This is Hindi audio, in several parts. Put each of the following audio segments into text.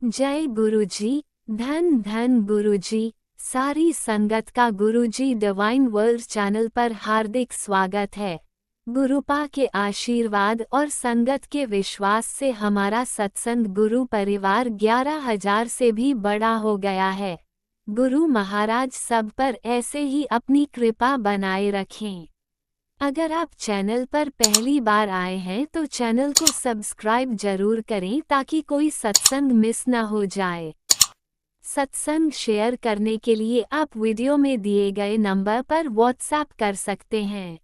जय गुरुजी। धन धन गुरुजी। सारी संगत का गुरुजी डिवाइन वर्ल्ड चैनल पर हार्दिक स्वागत है। गुरुपा के आशीर्वाद और संगत के विश्वास से हमारा सत्संग गुरु परिवार 11,000 से भी बड़ा हो गया है। गुरु महाराज सब पर ऐसे ही अपनी कृपा बनाए रखें। अगर आप चैनल पर पहली बार आए हैं तो चैनल को सब्सक्राइब जरूर करें ताकि कोई सत्संग मिस न हो जाए। सत्संग शेयर करने के लिए आप वीडियो में दिए गए नंबर पर व्हाट्सएप कर सकते हैं।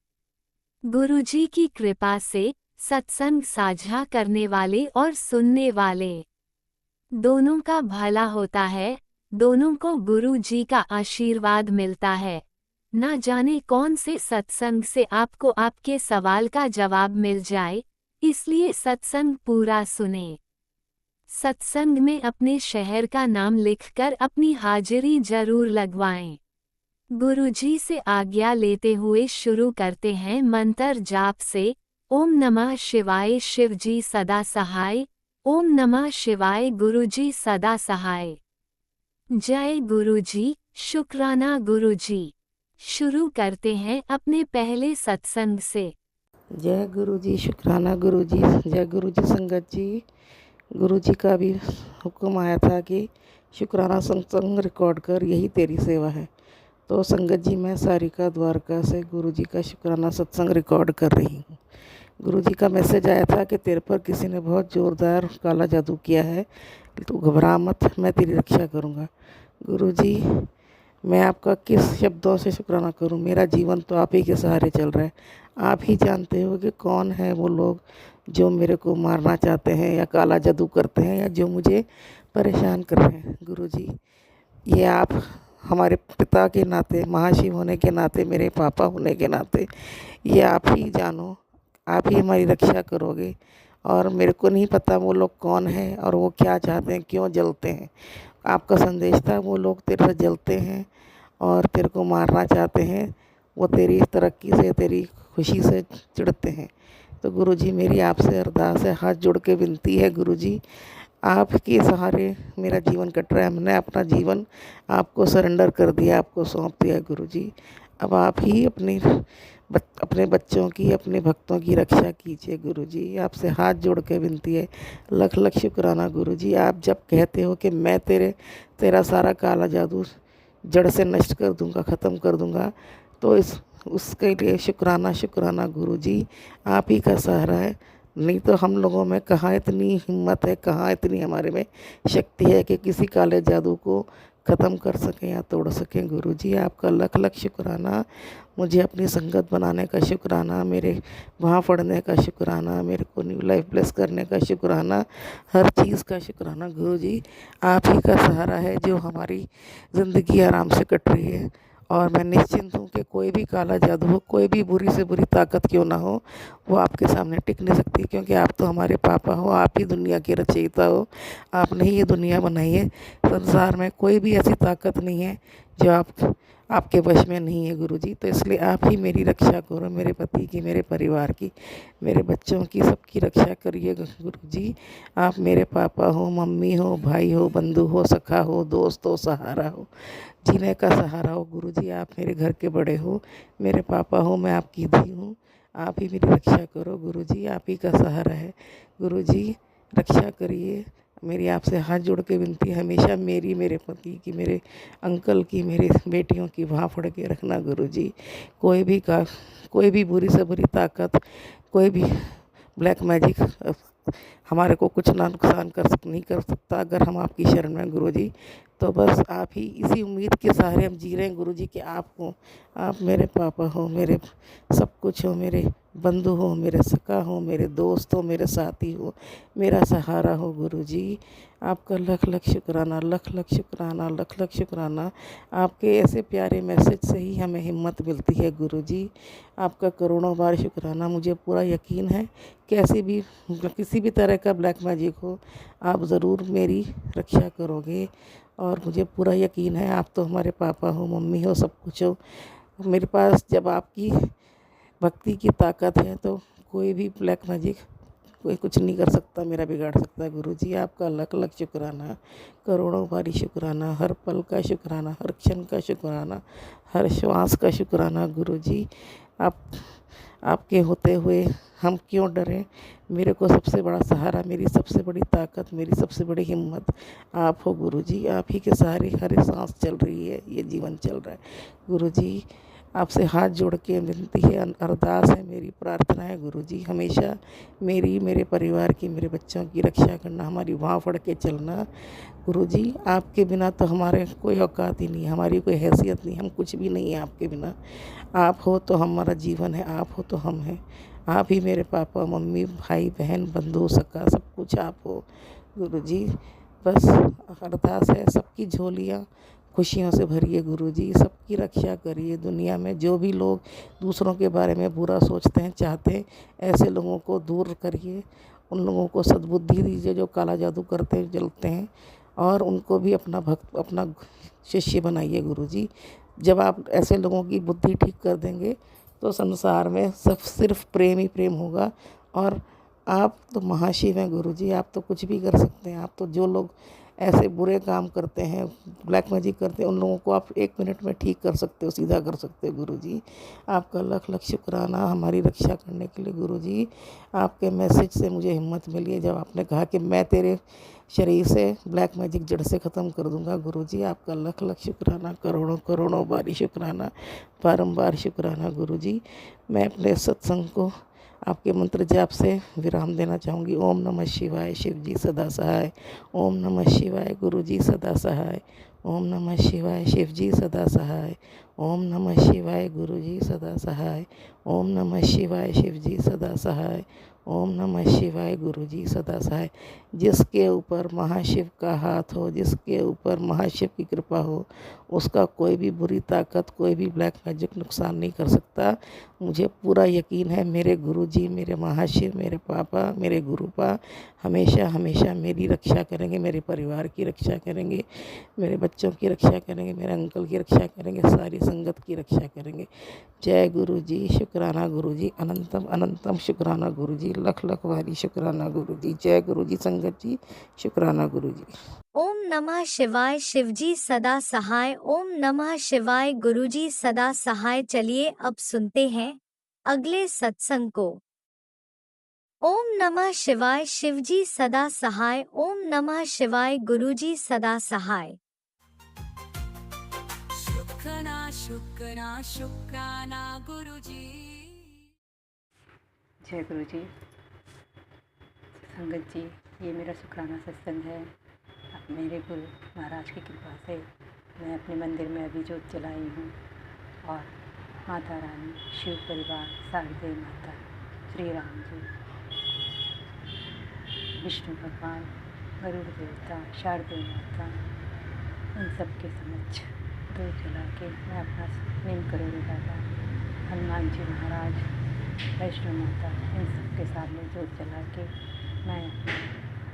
गुरुजी की कृपा से सत्संग साझा करने वाले और सुनने वाले दोनों का भला होता है। दोनों को गुरुजी का आशीर्वाद मिलता है। ना जाने कौन से सत्संग से आपको आपके सवाल का जवाब मिल जाए, इसलिए सत्संग पूरा सुने। सत्संग में अपने शहर का नाम लिखकर अपनी हाजिरी जरूर लगवाएं। गुरुजी से आज्ञा लेते हुए शुरू करते हैं मंत्र जाप से। ओम नमः शिवाय शिवजी सदा सहाय। ओम नमः शिवाय गुरुजी सदा सहाय। जय गुरुजी। शुक्राना गुरुजी। शुरू करते हैं अपने पहले सत्संग से। जय गुरु जी, शुक्राना गुरु जी, जय गुरु जी। संगत जी, गुरु जी का भी हुक्म आया था कि शुक्राना सत्संग रिकॉर्ड कर, यही तेरी सेवा है। तो संगत जी, मैं सारिका द्वारका से गुरु जी का शुक्राना सत्संग रिकॉर्ड कर रही हूँ। गुरु जी का मैसेज आया था कि तेरे पर किसी ने बहुत ज़ोरदार काला जादू किया है, तो घबरा मत, मैं तेरी रक्षा करूँगा। गुरु जी, मैं आपका किस शब्दों से शुक्राना करूं। मेरा जीवन तो आप ही के सहारे चल रहा है। आप ही जानते हो कि कौन है वो लोग जो मेरे को मारना चाहते हैं या काला जादू करते हैं या जो मुझे परेशान कर रहे हैं। गुरुजी, ये आप हमारे पिता के नाते, महाशिव होने के नाते, मेरे पापा होने के नाते, ये आप ही जानो, आप ही हमारी रक्षा करोगे। और मेरे को नहीं पता वो लोग कौन हैं और वो क्या चाहते हैं, क्यों जलते हैं। आपका संदेश था, वो लोग तेरे से जलते हैं और तेरे को मारना चाहते हैं। वो तेरी तरक्की से, तेरी खुशी से चिढ़ते हैं। तो गुरुजी, मेरी आपसे अरदास है, हाथ जोड़ के विनती है गुरुजी, आपके सहारे मेरा जीवन कट रहा है। हमने अपना जीवन आपको सरेंडर कर दिया, आपको सौंप दिया गुरुजी। अब आप ही अपने बच्चों की, अपने भक्तों की रक्षा कीजिए गुरुजी। आपसे हाथ जोड़ के विनती है। लख लख शुक्राना गुरुजी। आप जब कहते हो कि मैं तेरा सारा काला जादू जड़ से नष्ट कर दूंगा, ख़त्म कर दूंगा, तो उसके लिए शुक्राना शुक्राना गुरुजी। आप ही का सहारा है। नहीं तो हम लोगों में कहाँ इतनी हिम्मत है, कहाँ इतनी हमारे में शक्ति है कि किसी काले जादू को ख़त्म कर सकें या तोड़ सकें। गुरुजी, आपका लख लख शुक्राना। मुझे अपनी संगत बनाने का शुक्राना, मेरे वहाँ पढ़ने का शुक्राना, मेरे को न्यू लाइफ ब्लेस करने का शुक्राना, हर चीज़ का शुक्राना गुरुजी। आप ही का सहारा है जो हमारी ज़िंदगी आराम से कट रही है। और मैं निश्चिंत हूँ कि कोई भी काला जादू हो, कोई भी बुरी से बुरी ताकत क्यों ना हो, वो आपके सामने टिक नहीं सकती, क्योंकि आप तो हमारे पापा हो, आप ही दुनिया के रचयिता हो। आपने ही ये दुनिया बनाई है। संसार में कोई भी ऐसी ताकत नहीं है जो आपके वश में नहीं है गुरुजी। तो इसलिए आप ही मेरी रक्षा करो, मेरे पति की, मेरे परिवार की, मेरे बच्चों की, सबकी रक्षा करिए गुरुजी। आप मेरे पापा हो, मम्मी हो, भाई हो, बंधु हो, सखा हो, दोस्त हो, सहारा हो, जीने का सहारा हो गुरुजी। आप मेरे घर के बड़े हो, मेरे पापा हो, मैं आपकी धी हूँ। आप ही मेरी रक्षा करो गुरुजी। आप ही का सहारा है गुरुजी, रक्षा करिए। मेरी आपसे हाथ जोड़ के विनती है, हमेशा मेरी, मेरे पति की, मेरे अंकल की, मेरी बेटियों की वहाँ फड़ के रखना गुरुजी। कोई भी बुरी से बुरी ताकत, कोई भी ब्लैक मैजिक हमारे को कुछ ना नुकसान नहीं कर सकता अगर हम आपकी शरण में गुरुजी। तो बस आप ही, इसी उम्मीद के सहारे हम जी रहे हैं गुरुजी कि आप मेरे पापा हो, मेरे सब कुछ हो, मेरे बंधु हो, मेरे सखा हो, मेरे दोस्त हो, मेरे साथी हो, मेरा सहारा हो गुरुजी। आपका लख लख शुक्राना, लख लख शुक्राना, लख लख शुक्राना। आपके ऐसे प्यारे मैसेज से ही हमें हिम्मत मिलती है गुरुजी। आपका करोड़ों बार शुक्राना। मुझे पूरा यकीन है किसी भी तरह का ब्लैक मैजिक हो, आप ज़रूर मेरी रक्षा करोगे। और मुझे पूरा यकीन है, आप तो हमारे पापा हो, मम्मी हो, सब कुछ हो। मेरे पास जब आपकी भक्ति की ताकत है तो कोई भी ब्लैक मैजिक कोई कुछ नहीं कर सकता, मेरा बिगाड़ सकता है। गुरुजी आपका लाख लाख शुक्राना, करोड़ों बारी शुक्राना, हर पल का शुक्राना, हर क्षण का शुक्राना, हर श्वास का शुक्राना। गुरुजी आपके होते हुए हम क्यों डरें। मेरे को सबसे बड़ा सहारा, मेरी सबसे बड़ी ताकत, मेरी सबसे बड़ी हिम्मत आप हो गुरुजी। आप ही के सहारे हर सांस चल रही है, ये जीवन चल रहा है। गुरुजी आपसे हाथ जोड़ के विनती है, अरदास है, मेरी प्रार्थना है गुरुजी, हमेशा मेरी, मेरे परिवार की, मेरे बच्चों की रक्षा करना, हमारी बाँह फड़ के चलना। गुरुजी आपके बिना तो हमारे कोई औकात ही नहीं, हमारी कोई हैसियत नहीं, हम कुछ भी नहीं है आपके बिना। आप हो तो हमारा जीवन है, आप हो तो हम हैं। आप ही मेरे पापा मम्मी भाई बहन बंधु सखा सब कुछ आप हो गुरुजी। बस अरदास है, सबकी झोलियाँ खुशियों से भरिए गुरुजी, सबकी रक्षा करिए। दुनिया में जो भी लोग दूसरों के बारे में बुरा सोचते हैं चाहते हैं, ऐसे लोगों को दूर करिए। उन लोगों को सद्बुद्धि दीजिए जो काला जादू करते जलते हैं, और उनको भी अपना भक्त अपना शिष्य बनाइए गुरुजी। जब आप ऐसे लोगों की बुद्धि ठीक कर देंगे तो संसार में सब सिर्फ प्रेम ही प्रेम होगा। और आप तो महाशिव हैं गुरुजी, आप तो कुछ भी कर सकते हैं। आप तो जो लोग ऐसे बुरे काम करते हैं, ब्लैक मैजिक करते हैं, उन लोगों को आप 1 मिनट में ठीक कर सकते हो, सीधा कर सकते हो गुरुजी। आपका लाख लाख शुक्राना हमारी रक्षा करने के लिए गुरुजी। आपके मैसेज से मुझे हिम्मत मिली है जब आपने कहा कि मैं तेरे शरीर से ब्लैक मैजिक जड़ से ख़त्म कर दूंगा। गुरुजी आपका लाख लाख शुक्राना, करोड़ों करोड़ों बारी शुक्राना, बारंबार शुक्राना गुरुजी। मैं अपने सत्संग को आपके मंत्र जाप से विराम देना चाहूँगी। ओम नमः शिवाय, शिव जी सदा सहाय। ओम नमः शिवाय, गुरु जी सदा सहाय। ओम नमः शिवाय, शिव जी सदा सहाय। ओम नमः शिवाय, गुरु जी सदा सहाय। ओम नमः शिवाय, शिव जी सदा सहाय। ओम नमः शिवाय, गुरु जी सदा सहाय। जिसके ऊपर महाशिव का हाथ हो, जिसके ऊपर महाशिव की कृपा हो, उसका कोई भी बुरी ताकत, कोई भी ब्लैक मैजिक नुकसान नहीं कर सकता। मुझे पूरा यकीन है मेरे गुरुजी, मेरे महाशिव, मेरे पापा, मेरे गुरुपा हमेशा हमेशा मेरी रक्षा करेंगे, मेरे परिवार की रक्षा करेंगे, मेरे बच्चों की रक्षा करेंगे, मेरे अंकल की रक्षा करेंगे, सारी संगत की रक्षा करेंगे। जय गुरुजी, शुक्राना गुरुजी, अनंतम अनंतम शुक्राना गुरुजी, लख लख वारी शुक्राना गुरुजी। जय गुरुजी संगत जी, शुक्राना गुरुजी। ओम नमः शिवाय, शिवजी सदा सहाय। ओम नमः शिवाय, गुरुजी सदा सहाय। चलिए अब सुनते हैं अगले सत्संग को। ओम नमः शिवाय, शिवजी सदा सहाय। ओम नमः शिवाय, गुरुजी सदा सहाय। शुक्राना शुक्राना शुक्राना गुरुजी। जय गुरुजी संगत जी, ये मेरा शुक्राना सत्संग है। मेरे गुरु महाराज की कृपा से मैं अपने मंदिर में अभी जोत जलाई हूँ, और माता रानी, शिव परिवार, शारदेय माता, श्री राम जी, विष्णु भगवान, गरुड़ देवता, शारदेय माता, इन सब के समक्ष जोत जला के मैं अपना नीम करोड़ी बाबा, हनुमान जी महाराज, वैष्णो माता, इन सब के सामने जोत जला के मैं अपना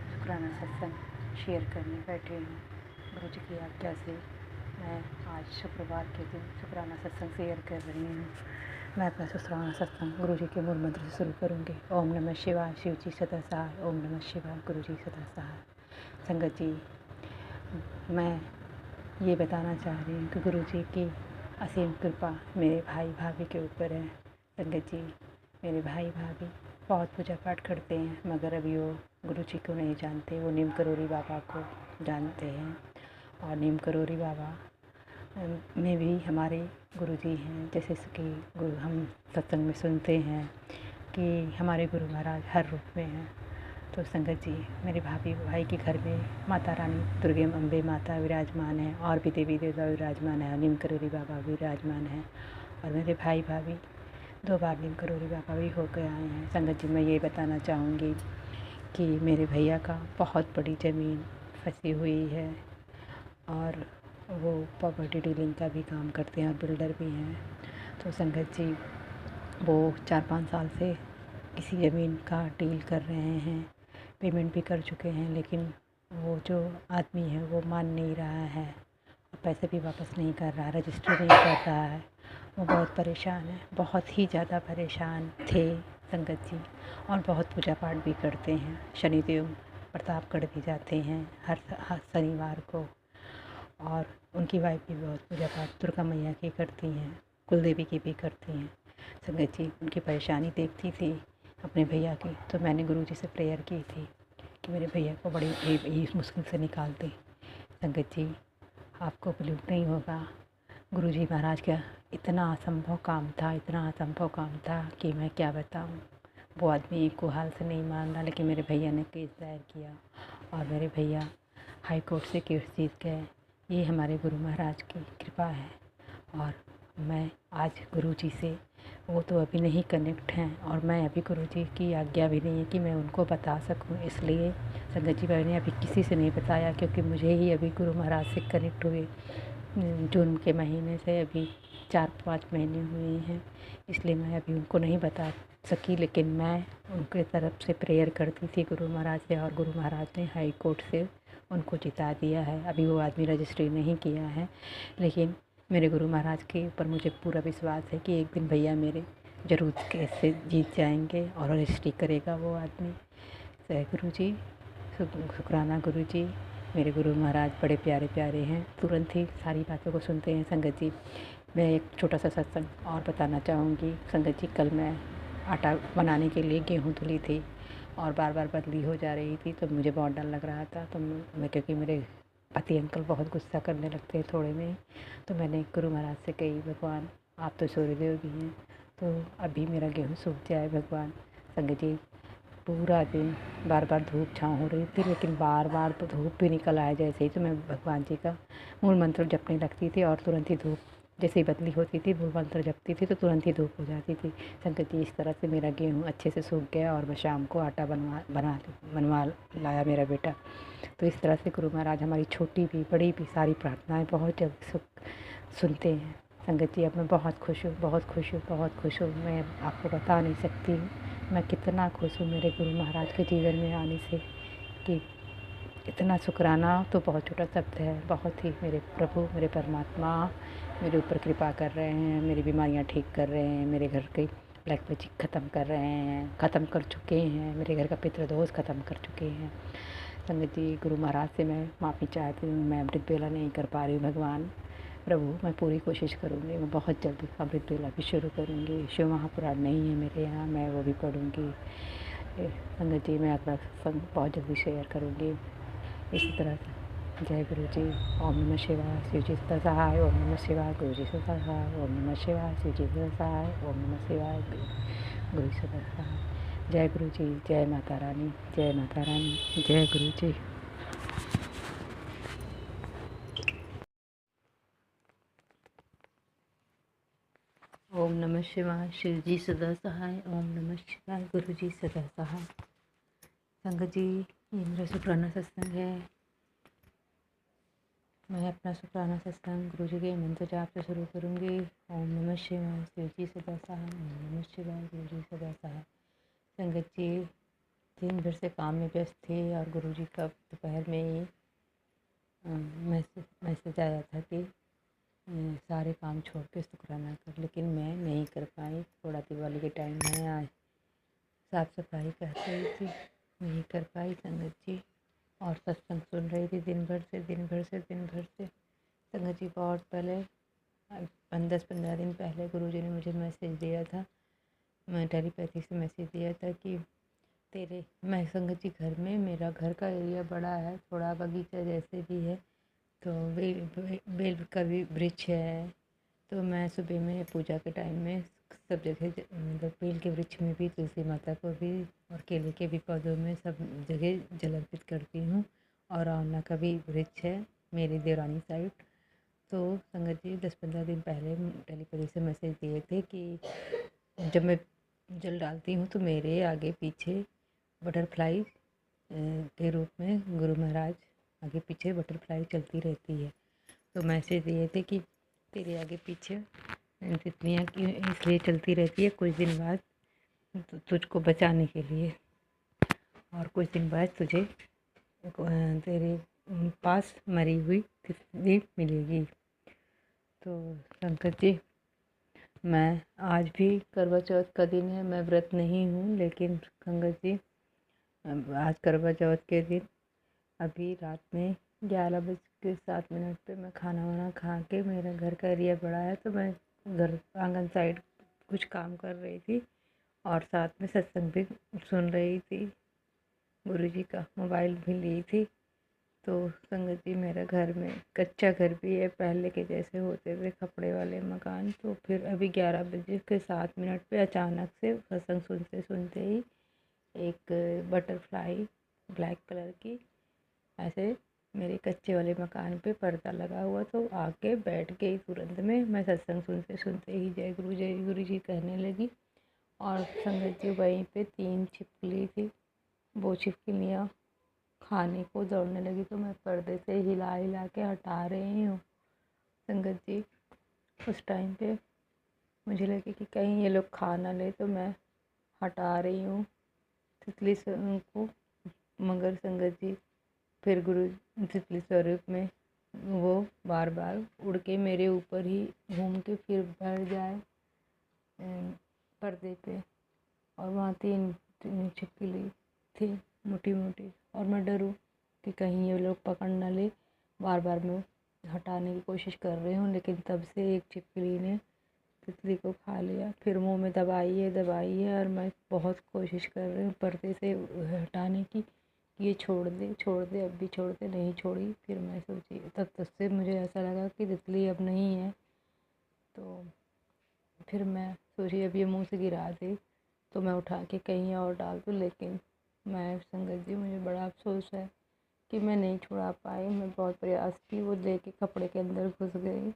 शुक्राना सत्संग शेयर करने बैठे हूँ। गुरु जी की आज्ञा से मैं आज शुक्रवार के दिन शुक्राना सत्संग शेयर कर रही हूँ। मैं अपना शुक्राना सत्संग गुरु जी के मूल मंत्र से शुरू करूँगी। ओम नमः शिवाय, शिव जी सदा सहाय। ओम नमः शिवाय, गुरु जी सदा सहाय। संगत जी, मैं ये बताना चाह रही हूँ कि गुरु जी की असीम कृपा मेरे भाई भाभी के ऊपर है। संगत जी, मेरे भाई भाभी बहुत पूजा पाठ करते हैं, मगर अभी वो गुरु जी को नहीं जानते। वो नीम करोड़ी बाबा को जानते हैं, और नीम करोड़ी बाबा में भी हमारे गुरु जी हैं। जैसे कि गुरु हम सत्संग में सुनते हैं कि हमारे गुरु महाराज हर रूप में हैं। तो संगत जी, मेरे भाभी भाई के घर में माता रानी दुर्गे अम्बे माता विराजमान है, और भी देवी देवता विराजमान है, नीम करोड़ी बाबा विराजमान है। और मेरे भाई भाभी 2 बार नीम करोड़ी बाबा भी होकर आए हैं। संगत जी, मैं ये बताना चाहूँगी कि मेरे भैया का बहुत बड़ी ज़मीन फंसी हुई है, और वो प्रॉपर्टी डीलिंग का भी काम करते हैं और बिल्डर भी हैं। तो संगत जी, वो 4-5 साल से किसी ज़मीन का डील कर रहे हैं, पेमेंट भी कर चुके हैं, लेकिन वो जो आदमी है वो मान नहीं रहा है, पैसे भी वापस नहीं कर रहा, रजिस्टर नहीं कर रहा है। वो बहुत परेशान है, बहुत ही ज़्यादा परेशान थे संगत जी, और बहुत पूजा पाठ भी करते हैं। शनिदेव प्रतापगढ़ भी जाते हैं हर शनिवार को, और उनकी वाइफ भी बहुत पूजा पाठ दुर्गा मैया की करती हैं, कुलदेवी की भी करती हैं। संगत जी, उनकी परेशानी देखती थी अपने भैया की, तो मैंने गुरुजी से प्रेयर की थी कि मेरे भैया को बड़ी मुश्किल से निकाल दें। संगत जी, आपको बिलीव नहीं होगा, गुरुजी महाराज का इतना असंभव काम था कि मैं क्या बताऊं। वो आदमी एक को हाल से नहीं मान रहा, लेकिन मेरे भैया ने केस दायर किया और मेरे भैया हाई कोर्ट से केस जीत गए। ये हमारे गुरु महाराज की कृपा है। और मैं आज गुरुजी से, वो तो अभी नहीं कनेक्ट हैं और मैं अभी गुरुजी की आज्ञा भी नहीं है कि मैं उनको बता सकूं, इसलिए संगत जी मैंने अभी किसी से नहीं बताया, क्योंकि मुझे ही अभी गुरु महाराज से कनेक्ट हुए जून के महीने से अभी 4-5 महीने हुए हैं, इसलिए मैं अभी उनको नहीं बता सकी। लेकिन मैं उनके तरफ से प्रेयर करती थी गुरु महाराज से, और गुरु महाराज ने हाई कोर्ट से उनको जिता दिया है। अभी वो आदमी रजिस्ट्री नहीं किया है, लेकिन मेरे गुरु महाराज के ऊपर मुझे पूरा विश्वास है कि एक दिन भैया मेरे ज़रूर केस से जीत जाएंगे और रजिस्ट्री करेगा वो आदमी। जय गुरु जी, शुक्राना गुरु जी। मेरे गुरु महाराज बड़े प्यारे प्यारे हैं, तुरंत ही सारी बातों को सुनते हैं। संगत जी, मैं एक छोटा सा सत्संग और बताना चाहूँगी। संगत जी, कल मैं आटा बनाने के लिए गेहूँ धुली थी और बार बार बदली हो जा रही थी, तो मुझे बहुत डर लग रहा था। तो मैं, क्योंकि मेरे पति अंकल बहुत गुस्सा करने लगते हैं थोड़े में, तो मैंने गुरु महाराज से कही, भगवान आप तो सूर्यदेव भी हैं, तो अभी मेरा गेहूँ सूख जाए भगवान। संगत जी, पूरा दिन बार बार धूप छाँव हो रही थी, लेकिन बार बार तो धूप भी निकल आए जैसे ही, तो मैं भगवान जी का मूल मंत्र जपने लगती थी और तुरंत ही धूप जैसे ही बदली होती थी, मूल मंत्र जपती थी तो तुरंत ही धूप हो जाती थी। संगत जी, इस तरह से मेरा गेहूँ अच्छे से सूख गया और मैं शाम को आटा बनवा लाया मेरा बेटा। तो इस तरह से गुरु महाराज हमारी छोटी भी बड़ी भी सारी प्रार्थनाएं बहुत जल्द सुनते हैं। संगत जी, अब मैं बहुत खुश हूँ, बहुत खुश हूँ, बहुत खुश हूँ। मैं आपको बता नहीं सकती हूँ मैं कितना खुश हूँ मेरे गुरु महाराज के जीवन में आने से, कि इतना शुक्राना तो बहुत छोटा शब्द है। बहुत ही मेरे प्रभु, मेरे परमात्मा मेरे ऊपर कृपा कर रहे हैं, मेरी बीमारियाँ ठीक कर रहे हैं, मेरे घर की ब्लैक मैजिक ख़त्म कर रहे हैं, ख़त्म कर चुके हैं, मेरे घर का पितृदोष ख़त्म कर चुके हैं। संगत जी, गुरु महाराज से मैं माफ़ी चाहती हूँ, मैं अमृत बेला नहीं कर पा रही हूँ। भगवान प्रभु, मैं पूरी कोशिश करूँगी, मैं बहुत जल्दी अमृत बेला भी शुरू करूँगी। शिव महापुराण नहीं है मेरे यहाँ, मैं वो भी पढ़ूँगी। संगत जी, मैं अगला संग बहुत जल्दी शेयर करूँगी इसी तरह से। जय गुरु जी। ओम नमः शिवाय, शिव जी सदा सहाय। ओम नमः शिवाय, गुरु जी सदा सहाय। ओम नमः शिवाय, शिव जी सदा सहाय। ओम नमः शिवाय, गुरु जी सदा सहाय। जय गुरु जी, जय माता रानी, जय माता रानी, जय गुरु जी। ओम नमः शिवाय, शिव जी सदा सहाय। ओम नमः शिवाय, गुरु जी सदा सहाय। संगत जी, ये मेरा शुक्राना सत्संग है। मैं अपना शुक्राना सत्संग गुरु जी के मंत्र जाप से शुरू करूँगी। ओम नमः शिवाय, शिव जी सदा सहाय। ओम नमः शिवाय, गुरु जी सदा सहाय। संगत जी, दिन भर से काम में व्यस्त थे और गुरु जी का दोपहर में ही मैसेज आया था कि सारे काम छोड़ के शुक्राना कर, लेकिन मैं नहीं कर पाई। थोड़ा दिवाली के टाइम में आज साफ़ सफाई कर रही थी, नहीं कर पाई संगत जी, और सत्संग सुन रही थी दिन भर से। संगत जी, बहुत पहले 10-15 दिन पहले गुरुजी ने मुझे मैसेज दिया था, मैं टेलीपैथी से मैसेज दिया था कि मैं संगत जी, घर में मेरा घर का एरिया बड़ा है, थोड़ा बगीचा जैसे भी है, तो बेल का भी वृक्ष है, तो मैं सुबह में पूजा के टाइम में सब जगह मतलब बेल के वृक्ष में भी, तुलसी माता को भी और केले के भी पौधों में सब जगह जल अर्पित करती हूँ। और आंवला का भी वृक्ष है मेरी देवरानी साइड। तो संगत जी, 10-15 दिन पहले टेलीपैथी से मैसेज दिए थे कि जब मैं जल डालती हूँ तो मेरे आगे पीछे बटरफ्लाई के रूप में गुरु महाराज आगे पीछे बटरफ्लाई चलती रहती है। तो मैसेज दिए थे कि तेरे आगे पीछे तितलियाँ इसलिए चलती रहती है कुछ दिन बाद तुझको बचाने के लिए, और कुछ दिन बाद तुझे तेरे पास मरी हुई तितली मिलेगी। तो संगत जी, मैं आज भी करवा चौथ का दिन है, मैं व्रत नहीं हूँ, लेकिन संगत जी आज करवा चौथ के दिन अभी रात में 11:07 पे मैं खाना वाना खा के, मेरा घर का एरिया बड़ा है तो मैं घर आंगन साइड कुछ काम कर रही थी और साथ में सत्संग भी सुन रही थी, गुरुजी का मोबाइल भी ली थी। तो संगत जी मेरा घर में कच्चा घर भी है, पहले के जैसे होते थे खपड़े वाले मकान। तो फिर अभी 11:07 पे अचानक से सत्संग सुनते सुनते ही एक बटरफ्लाई ब्लैक कलर की ऐसे मेरे कच्चे वाले मकान पे पर्दा लगा हुआ, तो आके बैठ गई तुरंत में। मैं सत्संग सुनते सुनते ही जय गुरु जी कहने लगी और संगत जी वहीं पे 3 छिपकली थी, वो छिपकलियाँ खाने को दौड़ने लगी, तो मैं पर्दे से हिला हिला के हटा रही हूँ। संगत जी उस टाइम पे मुझे लगे कि कहीं ये लोग खा ना ले, तो मैं हटा रही हूँ तितली को, मगर संगत जी फिर गुरु तितली स्वरूप में वो बार बार उड़ के मेरे ऊपर ही घूम के फिर बैठ जाए पर्दे पे, और वहाँ 3 छिपकली थी मोटी मोटी, और मैं डरूँ कि कहीं ये लोग पकड़ ना ले। बार बार मैं हटाने की कोशिश कर रही हूँ, लेकिन तब से एक छिपकली ने तितली को खा लिया। फिर मुंह में दबाई है और मैं बहुत कोशिश कर रही हूँ पर्दे से हटाने की, ये छोड़ दे अब भी छोड़ दे, नहीं छोड़ी। फिर मैं सोची, तब से मुझे ऐसा लगा कि तितली अब नहीं है, तो फिर मैं सोची अब ये मुंह से गिरा दे तो मैं उठा के कहीं और डाल दूँ। लेकिन मैं संगत जी मुझे बड़ा अफसोस है कि मैं नहीं छुड़ा पाई। मैं बहुत प्रयास की, वो लेके कपड़े के अंदर घुस गई।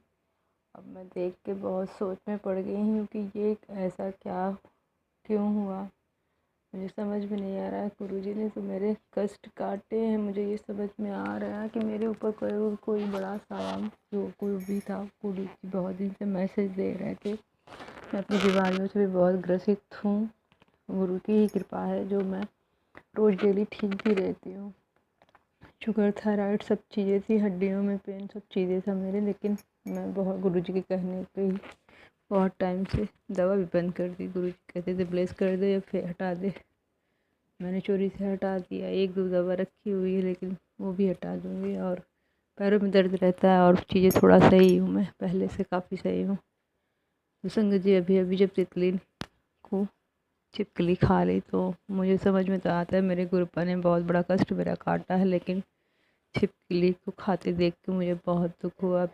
अब मैं देख के बहुत सोच में पड़ गई हूँ कि ये ऐसा क्यों हुआ, मुझे समझ में नहीं आ रहा है। गुरुजी ने तो मेरे कष्ट काटे हैं, मुझे ये समझ में आ रहा है कि मेरे ऊपर कोई बड़ा साया जो कोई भी था। गुरुजी बहुत दिन से मैसेज दे रहे थे। मैं अपनी बीमारियों से भी बहुत ग्रसित हूँ, गुरु की ही कृपा है जो मैं रोज़ डेली ठीक भी रहती हूँ। शुगर थायराइड सब चीज़ें थी, हड्डियों में पेन सब चीज़ें था मेरे, लेकिन मैं बहुत गुरुजी के कहने पे ही बहुत टाइम से दवा भी बंद कर दी। गुरुजी कहते थे ब्लेस कर दे या फिर हटा दे, मैंने चोरी से हटा दिया। 1-2 दवा रखी हुई है, लेकिन वो भी हटा दूँगी। और पैरों में दर्द रहता है और चीज़ें थोड़ा सही हूँ, मैं पहले से काफ़ी सही हूँ। तो संगत जी अभी जब तितली को छिपकली खा ली तो मुझे समझ में तो आता है मेरे गुरुपा ने बहुत बड़ा कष्ट मेरा काटा है, लेकिन छिपकली को खाते देख के मुझे बहुत दुख हुआ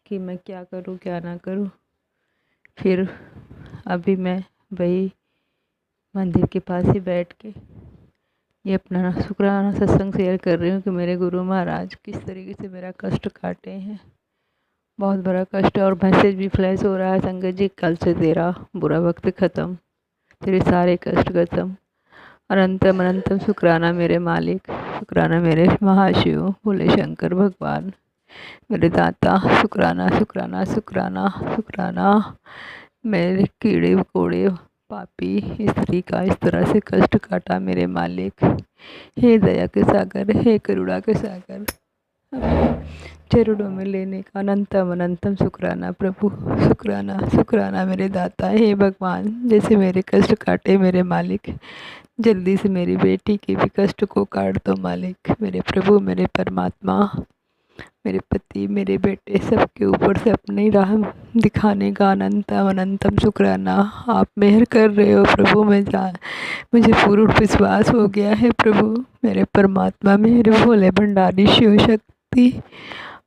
कि मैं क्या करूँ क्या ना करूँ। फिर अभी मैं वही मंदिर के पास ही बैठ के ये अपना शुक्राना सत्संग शेयर कर रही हूँ कि मेरे गुरु महाराज किस तरीके से मेरा कष्ट काटे हैं, बहुत बड़ा कष्ट। और मैसेज भी फ्लैश हो रहा है, संगत जी कल से तेरा बुरा वक्त ख़त्म, तेरे सारे कष्ट ख़त्म। अनंतम अनंतम शुक्राना मेरे मालिक, शुक्राना मेरे महाशिव भोले शंकर भगवान, मेरे दाता। शुक्राना शुक्राना शुक्राना शुक्राना। मेरे कीड़े मकोड़े पापी स्त्री का इस तरह से कष्ट काटा मेरे मालिक। हे दया के सागर, हे करुणा के सागर, चरणों में लेने का अनंतम अनंतम शुक्राना प्रभु। शुक्राना शुक्राना मेरे दाता। हे भगवान, जैसे मेरे कष्ट काटे मेरे मालिक, जल्दी से मेरी बेटी के भी कष्ट को काट दो मालिक। मेरे प्रभु, मेरे परमात्मा, मेरे पति, मेरे बेटे, सबके ऊपर से अपनी राह दिखाने का अनंतम अनंतम शुक्राना। आप मेहर कर रहे हो प्रभु, मुझे पूर्ण विश्वास हो गया है प्रभु। मेरे परमात्मा, मेरे भोले भंडारी शिव शक्ति,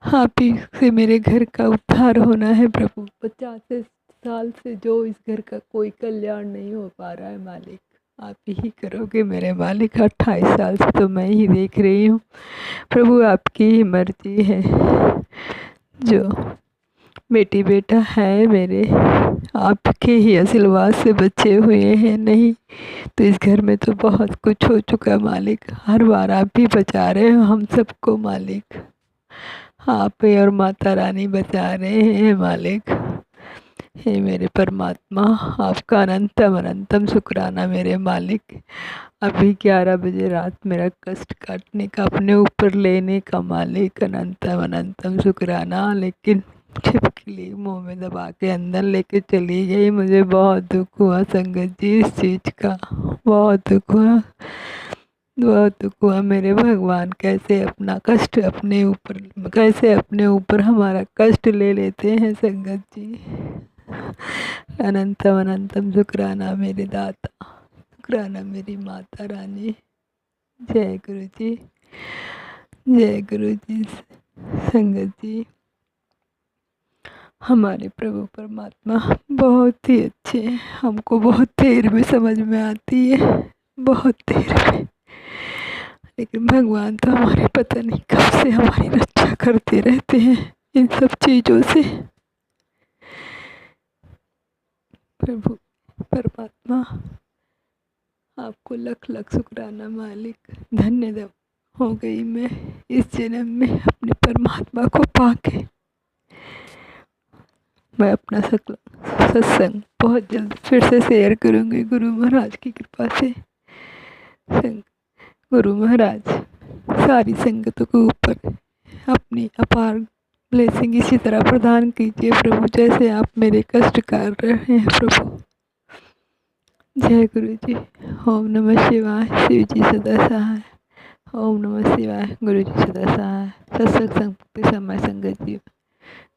आप ही से मेरे घर का उद्धार होना है प्रभु। 50 साल से जो इस घर का कोई कल्याण नहीं हो पा रहा है मालिक, आप ही करोगे मेरे मालिक। 28 साल से तो मैं ही देख रही हूँ प्रभु, आपकी ही मर्जी है। जो बेटी बेटा है मेरे, आपके ही आशीर्वाद से बचे हुए हैं, नहीं तो इस घर में तो बहुत कुछ हो चुका मालिक। हर बार आप ही बचा रहे हो हम सबको मालिक, आप और माता रानी बचा रहे हैं मालिक। हे मेरे परमात्मा, आपका अनंतम अनंतम शुक्राना मेरे मालिक। अभी 11 बजे रात मेरा कष्ट काटने का, अपने ऊपर लेने का मालिक, अनंतम अनंतम शुक्राना। लेकिन छिपकली मुंह में दबा के अंदर लेके चली गई। मुझे बहुत दुख हुआ संगत जी इस चीज़ का, बहुत दुख हुआ, बहुत दुख हुआ। मेरे भगवान कैसे अपना कष्ट अपने ऊपर, कैसे अपने ऊपर हमारा कष्ट ले लेते हैं संगत जी। अनंतम अनंतम शुक्राना मेरे दाता, शुक्राना मेरी माता रानी। जय गुरु जी, जय गुरु जी। संगत जी, हमारे प्रभु परमात्मा बहुत ही अच्छे हैं, हमको बहुत देर में समझ में आती है, बहुत देर में। लेकिन भगवान तो हमारे पता नहीं कब से हमारी रक्षा करते रहते हैं इन सब चीज़ों से। प्रभु परमात्मा आपको लख लख शुक्राना मालिक। धन्य हो गई मैं इस जन्म में अपने परमात्मा को पाके। मैं अपना सत्संग बहुत जल्द फिर से शेयर करूँगी गुरु महाराज की कृपा से। गुरु महाराज सारी संगतों के ऊपर अपनी अपार ब्लेसिंग इसी तरह प्रदान कीजिए प्रभु, जैसे आप मेरे कष्ट कर रहे हैं प्रभु। जय गुरु जी। ओम नमः शिवाय। शिव जी सदा सहाय। ओम नमः शिवाय। गुरु जी सदा सहाय। सत्संग संगति समय संगत जी।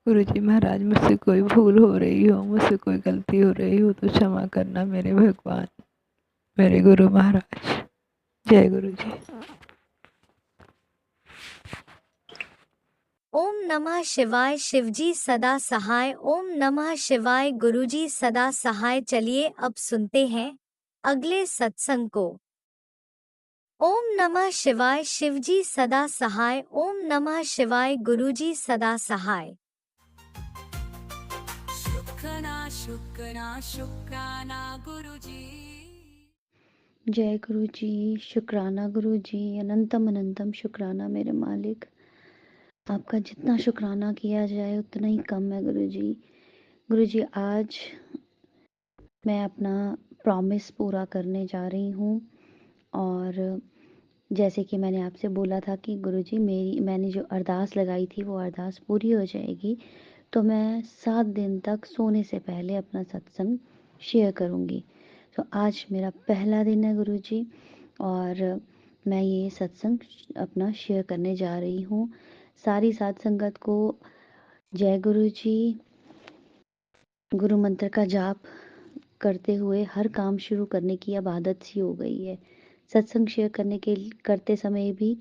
गुरु जी महाराज मुझसे कोई भूल हो रही हो, मुझसे कोई गलती हो रही हो तो क्षमा करना मेरे भगवान, मेरे गुरु महाराज। जय गुरु जी। ओम नमः शिवाय। शिवजी सदा सहाय। ओम नमः शिवाय। गुरुजी सदा सहाय। चलिए अब सुनते हैं अगले सत्संग को। ओम नमः शिवाय। शिवजी सदा सहाय। ओम नमः शिवाय। गुरुजी सदा सहाय। शुक्राना शुक्राना शुक्राना गुरुजी। जय गुरु जी। शुक्राना गुरु जी। अनंतम अनंतम शुक्राना मेरे मालिक। आपका जितना शुक्राना किया जाए उतना ही कम है गुरु जी। गुरु जी आज मैं अपना प्रॉमिस पूरा करने जा रही हूँ, और जैसे कि मैंने आपसे बोला था कि गुरु जी मैंने जो अरदास लगाई थी वो अरदास पूरी हो जाएगी, तो मैं 7 दिन तक सोने से पहले अपना सत्संग शेयर करूँगी। तो आज मेरा पहला दिन है गुरु जी, और मैं ये सत्संग अपना शेयर करने जा रही हूँ। सारी साध संगत को जय गुरु जी। गुरु मंत्र का जाप करते हुए हर काम शुरू करने की अब आदत सी हो गई है। सत्संग शेयर करते समय भी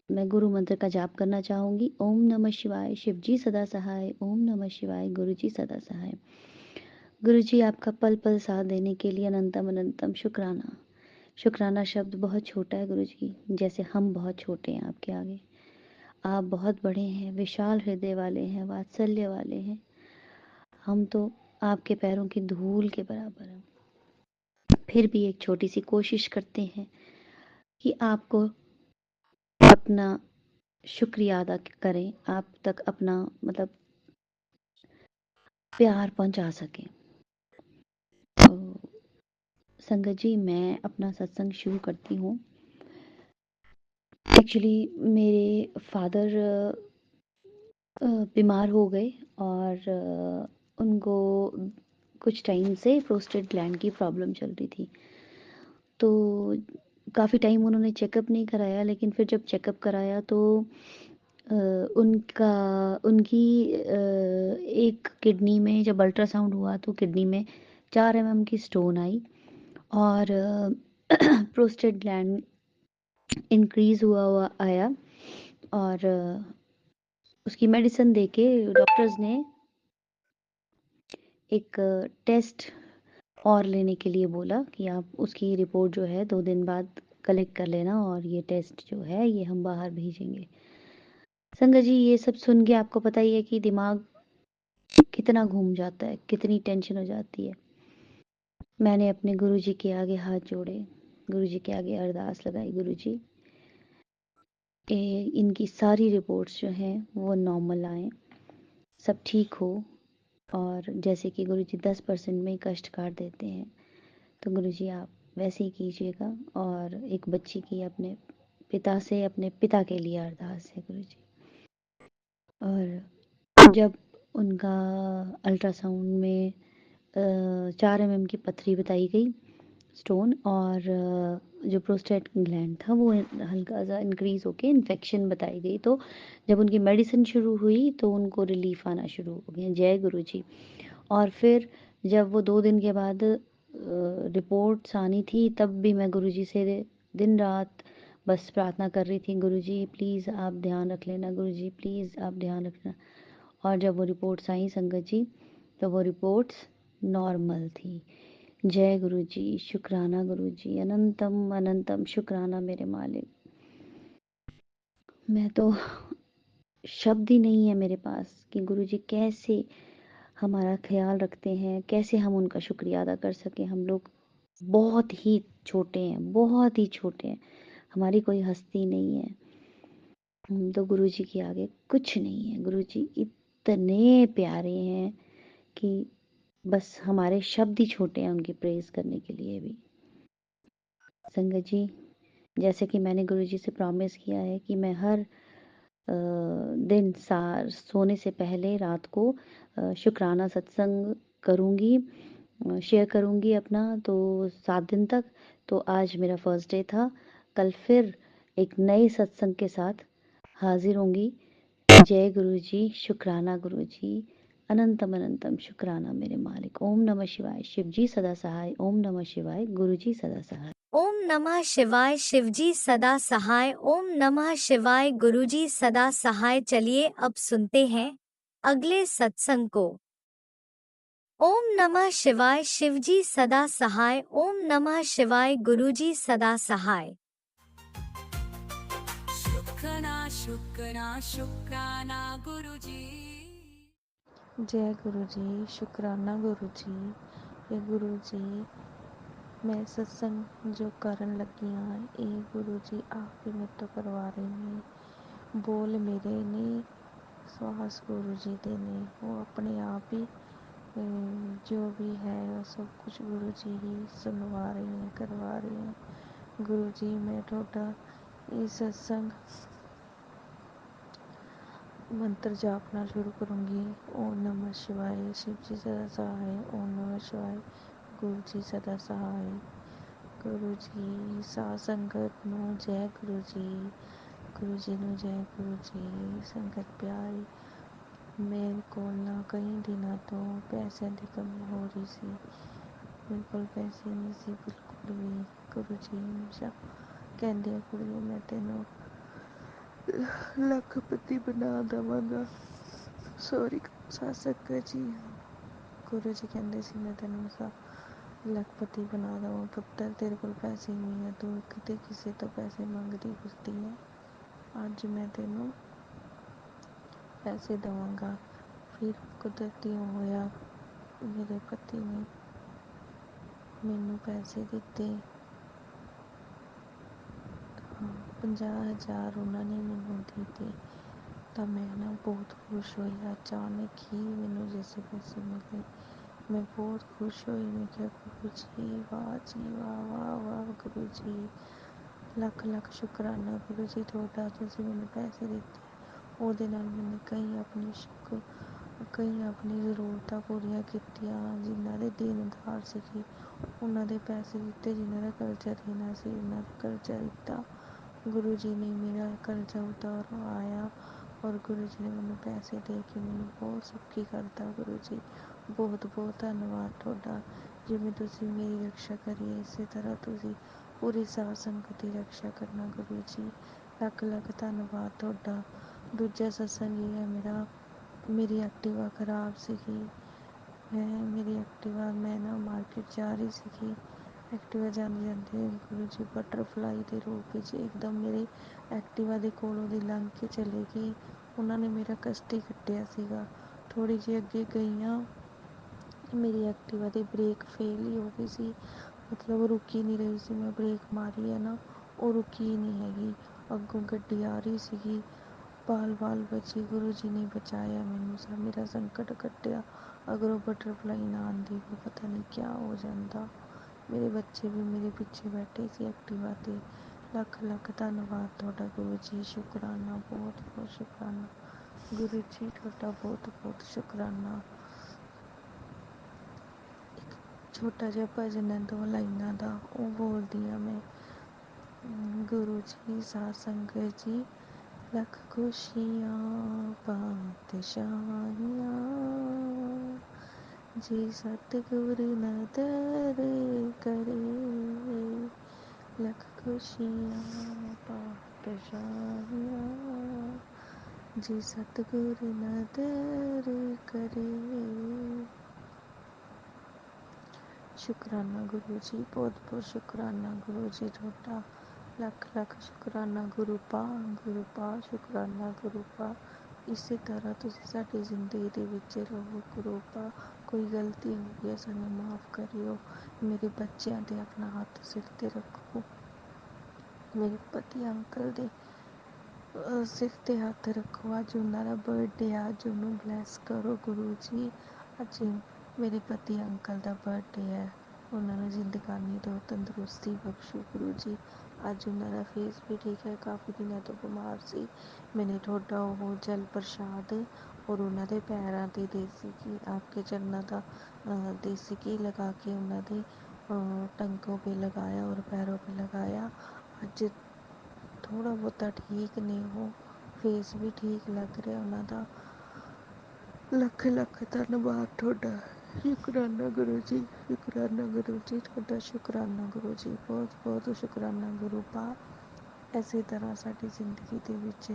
मैं गुरु मंत्र का जाप करना चाहूँगी। ओम नमः शिवाय। शिव जी सदा सहाय। ओम नमः शिवाय। गुरु जी सदा सहाय। गुरु जी आपका पल पल साथ देने के लिए अनंतम अनंतम शुक्राना। शुक्राना शब्द बहुत छोटा है गुरु जी, जैसे हम बहुत छोटे हैं आपके आगे। आप बहुत बड़े हैं, विशाल हृदय वाले हैं, वात्सल्य वाले हैं। हम तो आपके पैरों की धूल के बराबर हैं। फिर भी एक छोटी सी कोशिश करते हैं कि आपको अपना शुक्रिया अदा करें, आप तक अपना मतलब प्यार पहुंचा सकें। तो संगत जी मैं अपना सत्संग शुरू करती हूँ। एक्चुअली मेरे फादर बीमार हो गए, और उनको कुछ टाइम से प्रोस्टेट ग्लैंड की प्रॉब्लम चल रही थी। तो काफ़ी टाइम उन्होंने चेकअप नहीं कराया, लेकिन फिर जब चेकअप कराया तो उनकी एक किडनी में जब अल्ट्रासाउंड हुआ तो किडनी में 4 mm की स्टोन आई, और प्रोस्टेट ग्लैंड इंक्रीज हुआ आया, और उसकी मेडिसिन देके डॉक्टर्स ने एक टेस्ट और लेने के लिए बोला कि आप उसकी रिपोर्ट जो है 2 दिन बाद कलेक्ट कर लेना, और ये टेस्ट जो है ये हम बाहर भेजेंगे। संगत जी ये सब सुन के आपको पता ही है कि दिमाग कितना घूम जाता है, कितनी टेंशन हो जाती है। मैंने अपने गुरुजी के आगे हाथ जोड़े, गुरुजी के आगे अरदास लगाई, गुरुजी इनकी सारी रिपोर्ट्स जो हैं वो नॉर्मल आए, सब ठीक हो। और जैसे कि गुरुजी 10% में ही कष्ट काट देते हैं, तो गुरुजी आप वैसे ही कीजिएगा। और एक बच्ची की अपने पिता से अपने पिता के लिए अरदास है गुरुजी। और जब उनका अल्ट्रासाउंड में 4 mm की पथरी बताई गई, स्टोन, और जो प्रोस्टेट ग्लैंड था वो हल्का सा इंक्रीज होके इन्फेक्शन बताई गई। तो जब उनकी मेडिसिन शुरू हुई तो उनको रिलीफ आना शुरू हो गया। जय गुरु जी। और फिर जब वो 2 दिन के बाद रिपोर्ट्स आनी थी, तब भी मैं गुरु जी से दिन रात बस प्रार्थना कर रही थी, गुरु जी प्लीज़ आप ध्यान रख लेना, गुरु जी प्लीज़ आप ध्यान रखना। और जब वो रिपोर्ट्स आई संगत जी, तो वो रिपोर्ट्स नॉर्मल थी। जय गुरु जी, शुक्राना गुरु जी, अनंतम अनंतम शुक्राना मेरे मालिक। मैं तो शब्द ही नहीं है मेरे पास कि गुरु जी कैसे हमारा ख्याल रखते हैं, कैसे हम उनका शुक्रिया अदा कर सकें। हम लोग बहुत ही छोटे हैं, बहुत ही छोटे हैं, हमारी कोई हस्ती नहीं है। हम तो गुरु जी के आगे कुछ नहीं है। गुरु जी इतने प्यारे हैं कि बस हमारे शब्द ही छोटे हैं उनकी प्रेज़ करने के लिए भी। संगत जी, जैसे कि मैंने गुरु जी से प्रॉमिस किया है कि मैं हर दिन सोने से पहले रात को शुक्राना सत्संग करूँगी, शेयर करूँगी अपना, तो 7 दिन तक। तो आज मेरा फर्स्ट डे था। कल फिर एक नए सत्संग के साथ हाजिर होंगी। जय गुरु जी, शुक्राना गुरु जी, अनंतम अनंतम शुक्राना मेरे मालिक। ओम नमः शिवाय, शिव जी सदा सहाय। ओम नमः शिवाय, गुरु जी सदा सहाय। ओम नमः शिवाय शिवजी सदा सहाय। ओम नमः शिवाय गुरुजी सदा सहाय। चलिए अब सुनते हैं अगले सत्संग को। ओम नमः शिवाय शिवजी सदा सहाय। ओम नमः शिवाय गुरुजी सदा सहाय। शुक्राना शुक्राना शुक्राना गुरुजी। जय गुरु जी, शुक्राना गुरु जी। ये गुरु जी मैं सत्संग जो ਕਰਨ ਲੱਗੀ ਹਾਂ ਇਹ ਗੁਰੂ ਜੀ ਆਪ ਹੀ ਮੇਰੇ ਤੋਂ ਕਰਵਾ ਰਹੇ ਨੇ। ਬੋਲ ਮੇਰੇ ਨੇ, श्वास गुरु जी ਦੇ ਨੇ। ਉਹ ਆਪਣੇ ਆਪ ਹੀ जो भी है सब कुछ गुरु जी ही सुनवा रहे हैं, करवा रहे हैं। गुरु जी मैं ਤੁਹਾਡਾ ਇਹ सत्संग मंत्र जापना शुरू करूँगी। ओम नमः शिवाय शिव जी सदा सहाय। ओम नमः शिवाय गुरु जी सदा सहाय। गुरु जी साध संगत नूं जय गुरु जी। गुरु जी नूं जय गुरु जी। संगत प्यारी, ਮੇਰੇ ਕੋਲ ਨਾ ਕਈ ਦਿਨਾਂ ਤੋਂ ਪੈਸਿਆਂ ਦੀ ਕਮੀ ਹੋ ਰਹੀ ਸੀ। ਮੇਰੇ ਕੋਲ ਪੈਸੇ ਨਹੀਂ ਸੀ ਬਿਲਕੁਲ ਵੀ। ਗੁਰੂ ਜੀ ਹਮੇਸ਼ਾ ਕਹਿੰਦੇ ਆ ਕੁੜੀਏ ਮੈਂ ਤੈਨੂੰ ਲੱਖਪਤੀ ਬਣਾ ਦੇਵਾਂਗਾ। ਸੌਰੀ ਸੰਗਤ ਜੀ, ਗੁਰੂ ਜੀ ਕਹਿੰਦੇ ਸੀ ਮੈਂ ਤੈਨੂੰ ਲੱਖਪਤੀ ਬਣਾ ਦੇਵਾਂ, ਤਬ ਤੱਕ ਤੇਰੇ ਕੋਲ ਪੈਸੇ ਨਹੀਂ ਹੈ, ਤੂੰ ਕਿਤੇ ਕਿਸੇ ਤੋਂ ਪੈਸੇ ਮੰਗਦੀ ਫਿਰਦੀ ਹੈ। ਅੱਜ ਮੈਂ ਤੈਨੂੰ ਪੈਸੇ ਦੇਵਾਂਗਾ। ਫਿਰ ਕੁਦਰਤੀ ਹੋਇਆ ਮੇਰੇ ਪਤੀ ਨੇ ਮੈਨੂੰ ਪੈਸੇ ਦਿੱਤੇ। 50,000 ਉਹਨਾਂ ਨੇ ਮੈਨੂੰ ਦਿੱਤੇ। ਤਾਂ ਮੈਂ ਨਾ ਬਹੁਤ ਖੁਸ਼ ਹੋਈ। ਅਚਾਨਕ ਹੀ ਮੈਨੂੰ ਜੈਸੇ ਪੈਸੇ ਮਿਲੇ, ਮੈਂ ਬਹੁਤ ਖੁਸ਼ ਹੋਈ। ਮੈਂ ਕਿਹਾ ਗੁਰੂ ਜੀ ਵਾਹ ਜੀ ਵਾਹ, ਵਾਹ ਵਾਹ ਗੁਰੂ ਜੀ, ਲੱਖ ਲੱਖ ਸ਼ੁਕਰਾਨਾ ਗੁਰੂ ਜੀ ਤੁਹਾਡਾ। ਤੁਸੀਂ ਮੈਨੂੰ ਪੈਸੇ ਦਿੱਤੇ, ਉਹਦੇ ਨਾਲ ਮੈंने ਕਈ ਆਪਣੀ ਜ਼ਰੂਰਤਾਂ ਪੂਰੀਆਂ ਕੀਤੀਆਂ। ਜਿਨ੍ਹਾਂ ਦੇ ਦੇਣਦਾਰ ਸੀਗੇ ਉਹਨਾਂ ਦੇ ਪੈਸੇ ਦਿੱਤੇ, ਜਿਨ੍ਹਾਂ ਦਾ ਕਰਜ਼ਾ ਦੇਣਾ ਸੀ ਉਹਨਾਂ ਦਾ ਕਰਜ਼ਾ ਦਿੱਤਾ। ਗੁਰੂ ਜੀ ਨੇ ਮੇਰਾ ਕਰਜ਼ਾ ਉਤਾਰਵਾਇਆ ਔਰ ਗੁਰੂ ਜੀ ਨੇ ਮੈਨੂੰ ਪੈਸੇ ਦੇ ਕੇ ਮੈਨੂੰ ਬਹੁਤ ਸੁਖੀ ਕਰਤਾ। ਗੁਰੂ ਜੀ ਬਹੁਤ ਬਹੁਤ ਧੰਨਵਾਦ ਤੁਹਾਡਾ। ਜਿਵੇਂ ਤੁਸੀਂ ਮੇਰੀ ਰਕਸ਼ਾ ਕਰੀ ਹੈ, ਇਸੇ ਤਰ੍ਹਾਂ ਤੁਸੀਂ ਪੂਰੀ ਸਾਧ ਸੰਗਤ ਦੀ ਰਕਸ਼ਾ ਕਰਨਾ। ਗੁਰੂ ਜੀ ਲੱਖ ਲੱਖ ਧੰਨਵਾਦ ਤੁਹਾਡਾ। ਦੂਜਾ ਸਤਸੰਗ ਇਹ ਹੈ ਮੇਰੀ ਐਕਟਿਵਾ ਖਰਾਬ ਸੀਗੀ। ਮੇਰੀ ਐਕਟਿਵਾ ਮੈਂ ਨਾ ਮਾਰਕੀਟ ਜਾ ਰਹੀ ਸੀਗੀ। ਐਕਟਿਵਾ ਜਾਂਦੇ ਜਾਂਦੇ ਗੁਰੂ ਜੀ ਬਟਰਫਲਾਈ ਦੇ ਰੂਪ ਵਿੱਚ ਇੱਕਦਮ ਮੇਰੇ ਐਕਟਿਵਾ ਦੇ ਕੋਲੋਂ ਦੀ ਲੰਘ ਕੇ ਚਲੇ ਗਏ। ਉਹਨਾਂ ਨੇ ਮੇਰਾ ਕਸ਼ਤੀ ਕੱਟਿਆ ਸੀਗਾ। ਥੋੜ੍ਹੀ ਜਿਹੀ ਅੱਗੇ ਗਈਆਂ, ਮੇਰੀ ਐਕਟਿਵਾ ਦੀ ਬ੍ਰੇਕ ਫੇਲ ਹੀ ਹੋ ਗਈ ਸੀ। ਮਤਲਬ ਰੁਕੀ ਨਹੀਂ ਰਹੀ ਸੀ। ਮੈਂ ਬ੍ਰੇਕ ਮਾਰੀ ਹੈ ਨਾ, ਉਹ ਰੁਕੀ ਨਹੀਂ ਹੈਗੀ। ਅੱਗੋਂ ਗੱਡੀ ਆ ਰਹੀ ਸੀਗੀ, ਬਾਲ ਬਚੀ। ਗੁਰੂ ਜੀ ਨੇ ਬਚਾਇਆ ਮੈਨੂੰ, ਮੇਰਾ ਸੰਕਟ ਕੱਟਿਆ। ਅਗਰ ਉਹ ਬਟਰਫਲਾਈ ਨਾ ਆਉਂਦੀ ਤਾਂ ਪਤਾ ਨਹੀਂ ਕਿਆ ਹੋ ਜਾਂਦਾ। ਮੇਰੇ ਬੱਚੇ ਵੀ ਮੇਰੇ ਪਿੱਛੇ ਬੈਠੇ ਸੀ ਐਕਟਿਵਾ 'ਤੇ। ਲੱਖ ਲੱਖ ਧੰਨਵਾਦ ਤੁਹਾਡਾ ਗੁਰੂ ਜੀ, ਸ਼ੁਕਰਾਨਾ, ਬਹੁਤ ਬਹੁਤ ਸ਼ੁਕਰਾਨਾ। गुरु जी ਤੁਹਾਡਾ ਬਹੁਤ ਬਹੁਤ ਸ਼ੁਕਰਾਨਾ। ਇੱਕ ਛੋਟਾ ਜਿਹਾ ਭਜਨ ਹੈ 2 ਲਾਈਨਾਂ ਦਾ, ਉਹ ਬੋਲਦੀ ਹਾਂ ਮੈਂ। ਗੁਰੂ ਜੀ ਸਾਧ ਸੰਗਤ ਜੀ, ਲੱਖ ਖੁਸ਼ੀਆਂ ਪਾਤਸ਼ਾਹੀਆਂ, ਜੀ ਸਤਿਗੁਰ ਨਦਰ ਕਰੇ, ਲੱਖ ਖੁਸ਼ੀਆਂ ਪਾਤਸ਼ਾਹੀਆਂ, ਜੀ ਸਤਿਗੁਰ ਨਦਰ ਕਰੇ। ਸ਼ੁਕਰਾਨਾ ਗੁਰੂ ਜੀ, ਬਹੁਤ ਬਹੁਤ ਸ਼ੁਕਰਾਨਾ ਗੁਰੂ ਜੀ ਤੁਹਾਡਾ, ਲੱਖ ਲੱਖ ਸ਼ੁਕਰਾਨਾ ਗੁਰੂ ਪਾ ਸ਼ੁਕਰਾਨਾ ਗੁਰੂ ਪਾ। ਇਸੇ ਤਰ੍ਹਾਂ ਤੁਸੀਂ ਸਾਡੀ ਜ਼ਿੰਦਗੀ ਦੇ ਵਿੱਚ ਰਹੋ ਗੁਰੂ ਪਾ। ਕੋਈ ਗਲਤੀ ਹੋ ਗਈ ਹੈ ਸਾਨੂੰ ਮਾफ़ ਕਰਿਓ। ਮੇਰੇ ਬੱਚਿਆਂ ਦੇ ਆਪਣਾ ਹੱਥ ਸਿਰ ਤੇ ਰੱਖੋ, ਮੇਰੇ ਪਤੀ ਅੰਕਲ ਦੇ ਸਿਰ ਤੇ ਹੱਥ ਰੱਖੋ। ਅੱਜ ਉਹਨਾਂ ਦਾ ਬਰਥਡੇ ਆ, ਅੱਜ ਉਹਨੂੰ ਬਲੈਸ ਕਰੋ ਗੁਰੂ ਜੀ। ਅੱਜ ਮੇਰੇ ਪਤੀ ਅੰਕਲ ਦਾ ਬਰਥਡੇ ਹੈ, ਉਹਨਾਂ ਨੂੰ ਜ਼ਿੰਦਗਾਨੀ ਦਿਓ, ਤੰਦਰੁਸਤੀ ਬਖਸ਼ੋ ਗੁਰੂ ਜੀ। ਅੱਜ ਉਹਨਾਂ ਦਾ ਫੇਸ ਵੀ ਠੀਕ ਹੈ, ਕਾਫੀ ਦਿਨਾਂ ਤੋਂ ਬਿਮਾਰ ਸੀ। ਮੈਨੇ ਤੁਹਾਡਾ ਉਹ ਜਲ ਪ੍ਰਸ਼ਾਦ ਔਰ ਉਹਨਾਂ ਦੇ ਪੈਰਾਂ 'ਤੇ ਦੇਸੀ ਘੀ, ਆਪਕੇ ਚਰਨਾਂ ਦਾ ਦੇਸੀ ਘੀ ਲਗਾ ਕੇ ਉਹਨਾਂ ਦੇ ਟੰਗੋं पे लगाया और पैरों पे लगाया। ਅੱਜ ਥੋੜ੍ਹਾ ਬਹੁਤਾ ਠੀਕ ਨੇ ਉਹ, ਫੇਸ ਵੀ ਠੀਕ ਲੱਗ ਰਿਹਾ ਉਹਨਾਂ ਦਾ। ਲੱਖ ਲੱਖ ਧੰਨਵਾਦ ਤੁਹਾਡਾ, ਸ਼ੁਕਰਾਨਾ ਗੁਰੂ ਜੀ, ਸ਼ੁਕਰਾਨਾ ਗੁਰੂ ਜੀ ਤੁਹਾਡਾ, ਸ਼ੁਕਰਾਨਾ ਗੁਰੂ ਜੀ, ਬਹੁਤ ਬਹੁਤ ਸ਼ੁਕਰਾਨਾ ਗੁਰੂ ਪਾ। ਇਸੇ ਤਰ੍ਹਾਂ ਸਾਡੀ ਜ਼ਿੰਦਗੀ ਦੇ ਵਿੱਚ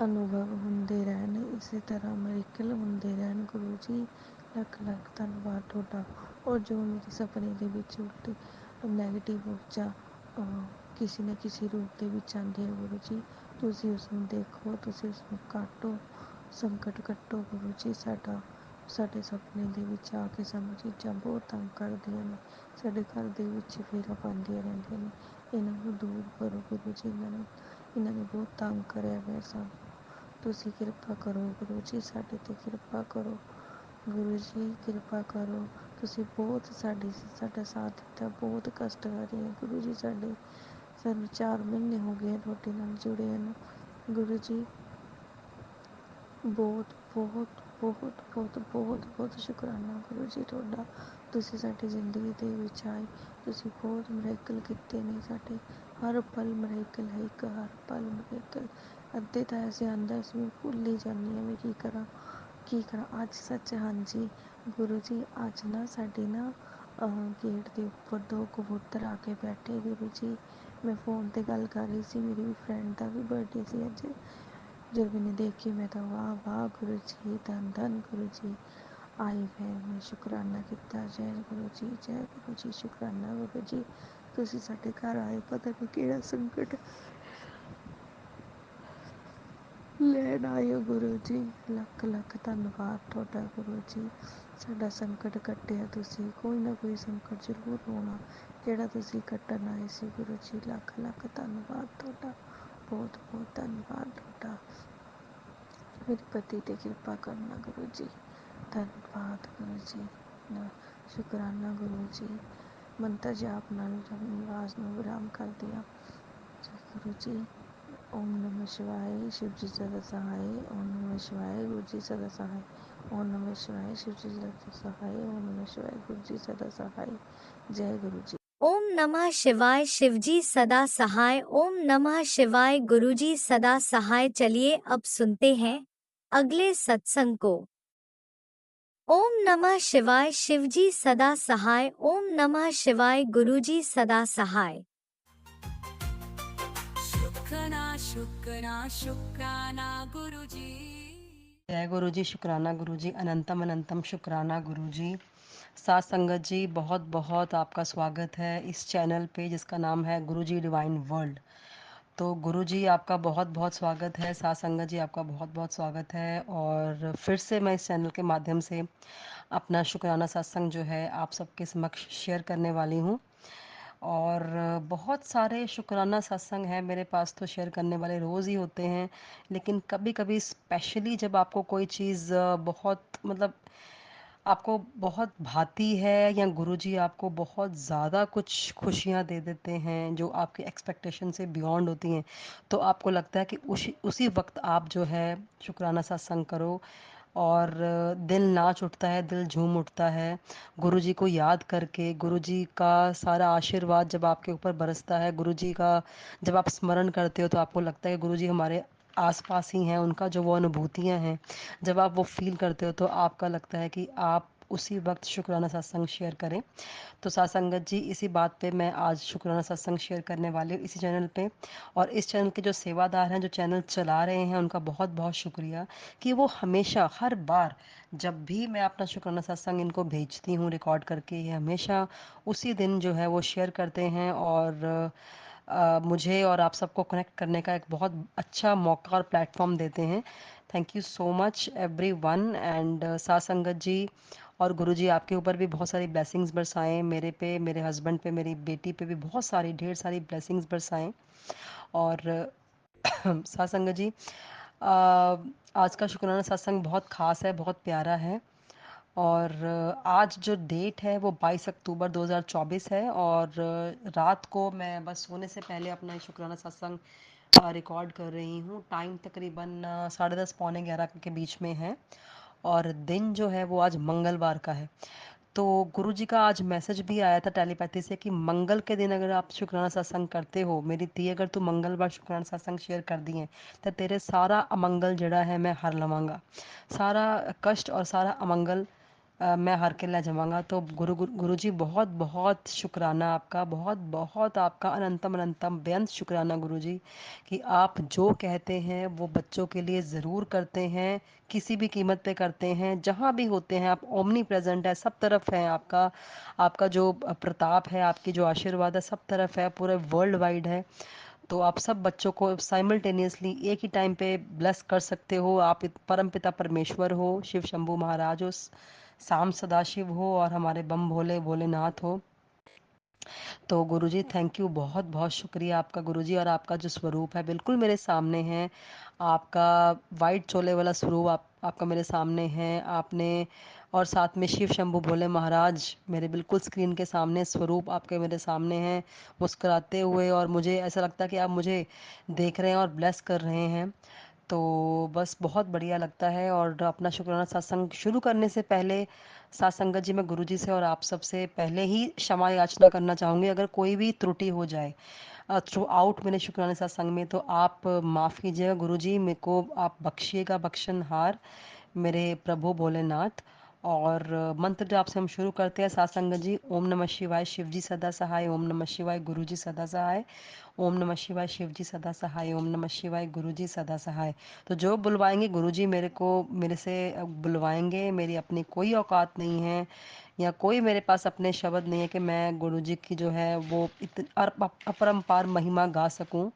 ਅਨੁਭਵ ਹੁੰਦੇ ਰਹਿਣ, ਇਸੇ ਤਰ੍ਹਾਂ ਮਿਰੇਕਲ ਹੁੰਦੇ ਰਹਿਣ ਗੁਰੂ ਜੀ। ਲੱਖ ਲੱਖ ਧੰਨਵਾਦ ਤੁਹਾਡਾ। ਔਰ ਜੋ ਮੇਰੇ ਸੁਪਨੇ ਦੇ ਵਿੱਚ ਉਲਟ ਨੈਗੇਟਿਵ ਊਰਜਾ ਕਿਸੇ ਨਾ ਕਿਸੇ ਰੂਪ ਦੇ ਵਿੱਚ ਆਉਂਦੀ ਹੈ ਗੁਰੂ ਜੀ, ਤੁਸੀਂ ਉਸ ਨੂੰ ਦੇਖੋ, ਤੁਸੀਂ ਉਸ ਨੂੰ ਕਾਟੋ, ਸੰਕਟ ਕੱਟੋ ਗੁਰੂ ਜੀ। ਸਾਡੇ ਸੁਪਨੇ ਦੇ ਵਿੱਚ ਆ ਕੇ ਸਾਨੂੰ ਚੀਜ਼ਾਂ ਬਹੁਤ ਤੰਗ ਕਰਦੀਆਂ ਨੇ, ਸਾਡੇ ਘਰ ਦੇ ਵਿੱਚ ਫੇਰਾ ਪਾਉਂਦੀਆਂ ਰਹਿੰਦੀਆਂ ਨੇ, ਇਹਨਾਂ ਨੂੰ ਦੂਰ ਕਰੋ ਗੁਰੂ ਜੀ। ਇਹਨਾਂ ਨੇ ਬਹੁਤ ਤੰਗ ਕਰਿਆ ਹੋਇਆ ਸਾਨੂੰ, ਤੁਸੀਂ ਕਿਰਪਾ ਕਰੋ ਗੁਰੂ ਜੀ, ਸਾਡੇ 'ਤੇ ਕਿਰਪਾ ਕਰੋ ਗੁਰੂ ਜੀ, ਕਿਰਪਾ ਕਰੋ। ਤੁਸੀਂ ਬਹੁਤ ਸਾਡਾ ਸਾਥ ਦਿੱਤਾ, ਬਹੁਤ ਕਸ਼ਟ ਕਰ ਰਹੇ ਹੈ ਗੁਰੂ ਜੀ। ਸਾਨੂੰ 4 ਮਹੀਨੇ ਹੋ ਗਏ ਤੁਹਾਡੇ ਨਾਲ ਜੁੜੇ ਹਨ ਗੁਰੂ ਜੀ। ਬਹੁਤ ਬਹੁਤ ਬਹੁਤ ਬਹੁਤ ਬਹੁਤ ਬਹੁਤ ਸ਼ੁਕਰਾਨਾ ਗੁਰੂ ਜੀ ਤੁਹਾਡਾ। ਤੁਸੀਂ ਸਾਡੀ ਜ਼ਿੰਦਗੀ ਦੇ ਵਿੱਚ ਆਏ, ਤੁਸੀਂ ਬਹੁਤ ਮਿਰੇਕਲ ਕੀਤੇ ਨੇ ਸਾਡੇ, ਹਰ ਪਲ ਮਿਰੇਕਲ ਹੈ, ਇੱਕ ਹਰ ਪਲ ਮਿਰੇਕਲ। ਅੱਧੇ ਤਾਂ ਐਸੇ ਆਉਂਦਾ ਸੀ ਮੈਂ ਭੁੱਲ ਹੀ ਜਾਂਦੀ ਹਾਂ, ਮੈਂ ਕੀ ਕਰਾਂ। ਅੱਜ ਸੱਚ, ਹਾਂਜੀ ਗੁਰੂ ਜੀ, ਅੱਜ ਨਾ ਸਾਡੇ ਨਾ ਗੇਟ ਦੇ ਉੱਪਰ 2 ਕਬੂਤਰ ਆ ਕੇ ਬੈਠੇ ਗੁਰੂ ਜੀ। ਮੈਂ ਫ਼ੋਨ 'ਤੇ ਗੱਲ ਕਰ ਰਹੀ ਸੀ, ਮੇਰੀ ਵੀ ਫਰੈਂਡ ਦਾ ਵੀ ਬਰਥਡੇ ਸੀ ਅੱਜ। जब मैंने देखी मैं तो वाह वाह गुरु जी, धन धन गुरु जी आए गए। मैं शुकराना किया, जय गुरु जी, शुकराना गुरु जी। ਤੁਸੀਂ ਸਾਡੇ ਘਰ ਆਏ, ਪਤਾ ਨਹੀਂ ਕਿਹੜਾ ਸੰਕਟ ਲੈਣ ਆਏ ਹੋ ਗੁਰੂ ਜੀ। ਲੱਖ ਲੱਖ ਧੰਨਵਾਦ ਤੁਹਾਡਾ ਗੁਰੂ ਜੀ, ਸਾਡਾ ਸੰਕਟ ਕੱਟਿਆ ਤੁਸੀਂ। ਕੋਈ ਨਾ ਕੋਈ ਸੰਕਟ ਜ਼ਰੂਰ ਹੋਣਾ, ਕਿਹੜਾ ਤੁਸੀਂ ਕੱਟਣ ਆਏ ਸੀ ਗੁਰੂ ਜੀ। ਲੱਖ ਲੱਖ ਧੰਨਵਾਦ ਤੁਹਾਡਾ, ਬਹੁਤ ਬਹੁਤ ਧੰਨਵਾਦ ਤੁਹਾਡਾ। ਮੇਰੇ ਪਤੀ 'ਤੇ ਕਿਰਪਾ ਕਰਨਾ ਗੁਰੂ ਜੀ, ਧੰਨਵਾਦ ਗੁਰੂ ਜੀ, ਸ਼ੁਕਰਾਨਾ ਗੁਰੂ ਜੀ। ਮੰਤਰ ਜਾਪ ਨਾਲ ਆਪਣੀ ਆਵਾਜ਼ ਨੂੰ ਵਿਰਾਮ ਕਰ ਦਿਆ ਗੁਰੂ ਜੀ। ਓਮ ਨਮः शिवाय, शिव जी सदा सहाय। ओम नमः शिवाय, गुरु जी सदा सहाय। ओम नमः शिवाय, शिव जी सदा सहाय। ओम नमः शिवाय, गुरु जी सदा सहाय। जय गुरु जी। ओम नमः शिवाय, शिवजी सदा सहाय। ओम नमः शिवाय, गुरुजी सदा सहाय। चलिए अब सुनते हैं अगले सत्संग को। ओम नमः शिवाय, शिवजी सदा सहाय। ओम नमः शिवाय, गुरुजी सदा सहाय। शुक्राना गुरुजी। जय गुरु जी, शुक्राना गुरु जी, अनंतम अनंतम शुक्राना गुरु जी। साथ संगत जी, बहुत बहुत आपका स्वागत है इस चैनल पे जिसका नाम है गुरु जी डिवाइन वर्ल्ड। तो गुरु जी आपका बहुत बहुत स्वागत है, साथ संगत जी आपका बहुत बहुत स्वागत है। और फिर से मैं इस चैनल के माध्यम से अपना शुक्राना सत्संग जो है आप सबके समक्ष शेयर करने वाली हूँ। और बहुत सारे शुक्राना सत्संग हैं मेरे पास, तो शेयर करने वाले रोज़ ही होते हैं, लेकिन कभी कभी स्पेशली जब आपको कोई चीज़ बहुत मतलब आपको बहुत भाती है या गुरुजी आपको बहुत ज़्यादा कुछ खुशियाँ दे देते हैं जो आपके एक्सपेक्टेशन से बियॉन्ड होती हैं, तो आपको लगता है कि उसी वक्त आप जो है शुक्राना सत्संग करो और दिल नाच उठता है, दिल झूम उठता है गुरुजी को याद करके। गुरुजी का सारा आशीर्वाद जब आपके ऊपर बरसता है, गुरुजी का जब आप स्मरण करते हो तो आपको लगता है कि गुरुजी हमारे आसपास ही हैं। उनका जो वो अनुभूतियाँ हैं, जब आप वो फील करते हो तो आपका लगता है कि आप उसी वक्त शुक्राना सत्संग शेयर करें। तो साथ संगत जी, इसी बात पे मैं आज शुक्राना सत्संग शेयर करने वाली हूँ इसी चैनल पे। और इस चैनल के जो सेवादार हैं, जो चैनल चला रहे हैं, उनका बहुत बहुत शुक्रिया कि वो हमेशा हर बार जब भी मैं अपना शुक्राना सत्संग इनको भेजती हूँ रिकॉर्ड करके, ये हमेशा उसी दिन जो है वो शेयर करते हैं और मुझे और आप सबको कनेक्ट करने का एक बहुत अच्छा मौका और प्लेटफॉर्म देते हैं। Thank you so much every one. And साथ संगत जी और गुरुजी आपके ऊपर भी बहुत सारी ब्लेसिंग्स बरसाएं, मेरे पे, मेरे हस्बैंड पे, मेरी बेटी पे भी बहुत सारी ढेर सारी ब्लेसिंग्स बरसाएं। और साथ संगत जी, आज का शुक्राना सत्संग बहुत ख़ास है, बहुत प्यारा है। और आज जो डेट है वो 22 अक्टूबर 2024 है। और रात को मैं बस सोने से पहले अपना ये शुक्राना सत्संग रिकॉर्ड कर रही हूँ। टाइम तकरीबन 10:30 पौने 11 के बीच में है और दिन जो है वो आज मंगलवार का है। तो गुरुजी का आज मैसेज भी आया था टेलीपैथी से कि मंगल के दिन अगर आप शुक्राना सत्संग करते हो, मेरी धी अगर तू मंगलवार शुक्राना सत्संग शेयर कर दिए तो तेरे सारा अमंगल जड़ा है मैं हर लवांगा, सारा कष्ट और सारा अमंगल मैं हार के ले जाऊंगा। तो गुरुजी बहुत बहुत शुक्राना आपका, बहुत बहुत आपका अनंतम अनंतम बेअंत शुक्राना गुरुजी कि आप जो कहते हैं वो बच्चों के लिए ज़रूर करते हैं, किसी भी कीमत पे करते हैं। जहाँ भी होते हैं आप ओमनी प्रेजेंट है, सब तरफ है आपका। आपका जो प्रताप है, आपकी जो आशीर्वाद है, सब तरफ है, पूरे वर्ल्ड वाइड है। तो आप सब बच्चों को साइमल्टेनियसली एक ही टाइम पे ब्लेस कर सकते हो। आप परम पिता परमेश्वर हो, शिव शंभू महाराज हो, शाम सदाशिव हो और हमारे बम भोले भोलेनाथ हो। तो गुरुजी थैंक यू, बहुत बहुत शुक्रिया आपका गुरुजी। और आपका जो स्वरूप है बिल्कुल मेरे सामने है, आपका वाइट चोले वाला स्वरूप आपका मेरे सामने है। आपने और साथ में शिव शंभू भोले महाराज मेरे बिल्कुल स्क्रीन के सामने स्वरूप आपके मेरे सामने हैं मुस्कुराते हुए। और मुझे ऐसा लगता है कि आप मुझे देख रहे हैं और ब्लेस कर रहे हैं। तो बस बहुत बढ़िया लगता है। और अपना शुक्राना सत्संग शुरू करने से पहले साथ संगत जी, मैं गुरुजी से और आप सबसे पहले ही क्षमा याचना करना चाहूँगी अगर कोई भी त्रुटि हो जाए थ्रू आउट मेरे शुक्राना सत्संग में, तो आप माफ़ कीजिएगा गुरुजी, मेरे को आप बख्शिएगा बख्शनहार मेरे प्रभु भोलेनाथ। और मंत्र जाप से हम शुरू करते हैं साथ संगत जी। ओम नमः शिवाय, शिव जी सदा सहाय। ओम नमः शिवाय, गुरु जी सदा सहाय। ओम नमः शिवाय, शिव जी सदा सहाय। ओम नमः शिवाय, गुरु जी सदा सहाय। तो जो बुलवाएंगे गुरु जी मेरे को, मेरे से बुलवाएंगे। मेरी अपनी कोई औकात नहीं है या कोई मेरे पास अपने शब्द नहीं है कि मैं गुरु जी की जो है वो अपरंपार महिमा गा सकूं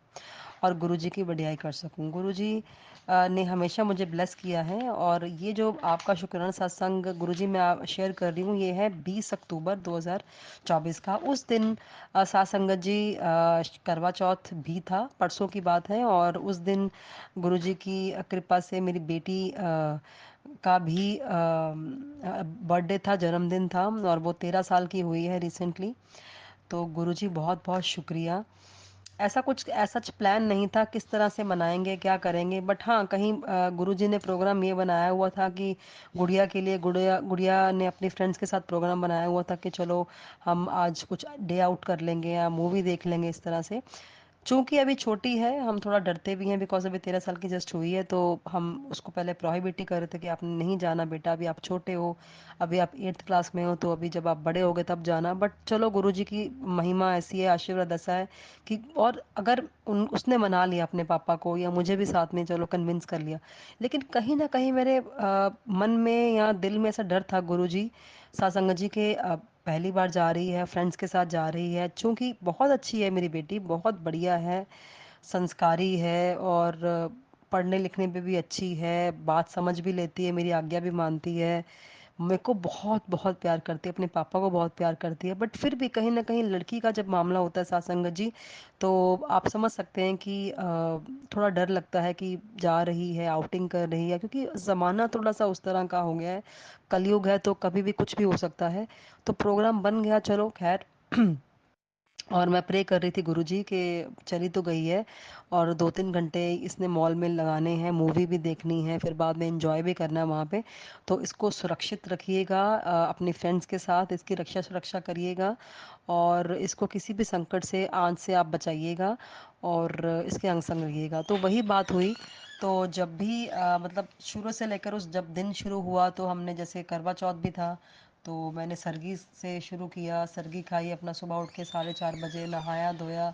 और गुरुजी की वडियाई कर सकूं। गुरुजी ने हमेशा मुझे ब्लेस किया है। और ये जो आपका शुक्राना सत्संग गुरुजी मैं शेयर कर रही हूँ, ये है 20 अक्टूबर 2024 का। उस दिन साथ संगत जी करवा चौथ भी था, परसों की बात है। और उस दिन गुरुजी की कृपा से मेरी बेटी का भी बर्थडे था, जन्मदिन था और वो 13 साल की हुई है रिसेंटली। तो गुरुजी बहुत बहुत शुक्रिया। ऐसा कुछ ऐसा प्लान नहीं था किस तरह से मनाएंगे, क्या करेंगे, बट हाँ कहीं गुरुजी ने प्रोग्राम ये बनाया हुआ था कि गुड़िया के लिए, गुड़िया गुड़िया ने अपनी फ्रेंड्स के साथ प्रोग्राम बनाया हुआ था कि चलो हम आज कुछ डे आउट कर लेंगे या मूवी देख लेंगे इस तरह से। चूंकि अभी छोटी है, हम थोड़ा डरते भी हैं बिकॉज अभी 13 साल की जस्ट हुई है। तो हम उसको पहले प्रोहिबिट ही कर रहे थे कि आपने नहीं जाना बेटा, अभी आप छोटे हो, अभी आप 8th क्लास में हो, तो अभी जब आप बड़े होगे तब जाना। बट चलो गुरुजी की महिमा ऐसी है, आशीर्वाद ऐसा है कि और अगर उसने मना लिया अपने पापा को या मुझे भी साथ में चलो कन्विंस कर लिया, लेकिन कहीं ना कहीं मेरे मन में या दिल में ऐसा डर था गुरुजी सासंग जी के पहली बार जा रही है, फ्रेंड्स के साथ जा रही है। चूंकि बहुत अच्छी है मेरी बेटी, बहुत बढ़िया है, संस्कारी है और पढ़ने लिखने पे भी अच्छी है, बात समझ भी लेती है, मेरी आज्ञा भी मानती है, मेरे को बहुत बहुत प्यार करती है, अपने पापा को बहुत प्यार करती है, बट फिर भी कहीं ना कहीं लड़की का जब मामला होता है साथ संगत जी, तो आप समझ सकते हैं कि थोड़ा डर लगता है कि जा रही है, आउटिंग कर रही है, क्योंकि ज़माना थोड़ा सा उस तरह का हो गया है, कलयुग है तो कभी भी कुछ भी हो सकता है। तो प्रोग्राम बन गया, चलो खैर। और मैं प्रे कर रही थी गुरुजी के चली तो गई है, और 2-3 घंटे इसने मॉल में लगाने हैं, मूवी भी देखनी है, फिर बाद में एंजॉय भी करना है वहाँ पे। तो इसको सुरक्षित रखिएगा, अपने फ्रेंड्स के साथ इसकी रक्षा सुरक्षा करिएगा, और इसको किसी भी संकट से, आंच से आप बचाइएगा, और इसके अंग संग रहिएगा। तो वही बात हुई। तो जब भी मतलब शुरू से लेकर उस जब दिन शुरू हुआ, तो हमने जैसे करवा चौथ भी था, तो मैंने सरगी से शुरू किया, सरगी खाई, अपना सुबह उठ के 4:30 बजे नहाया धोया,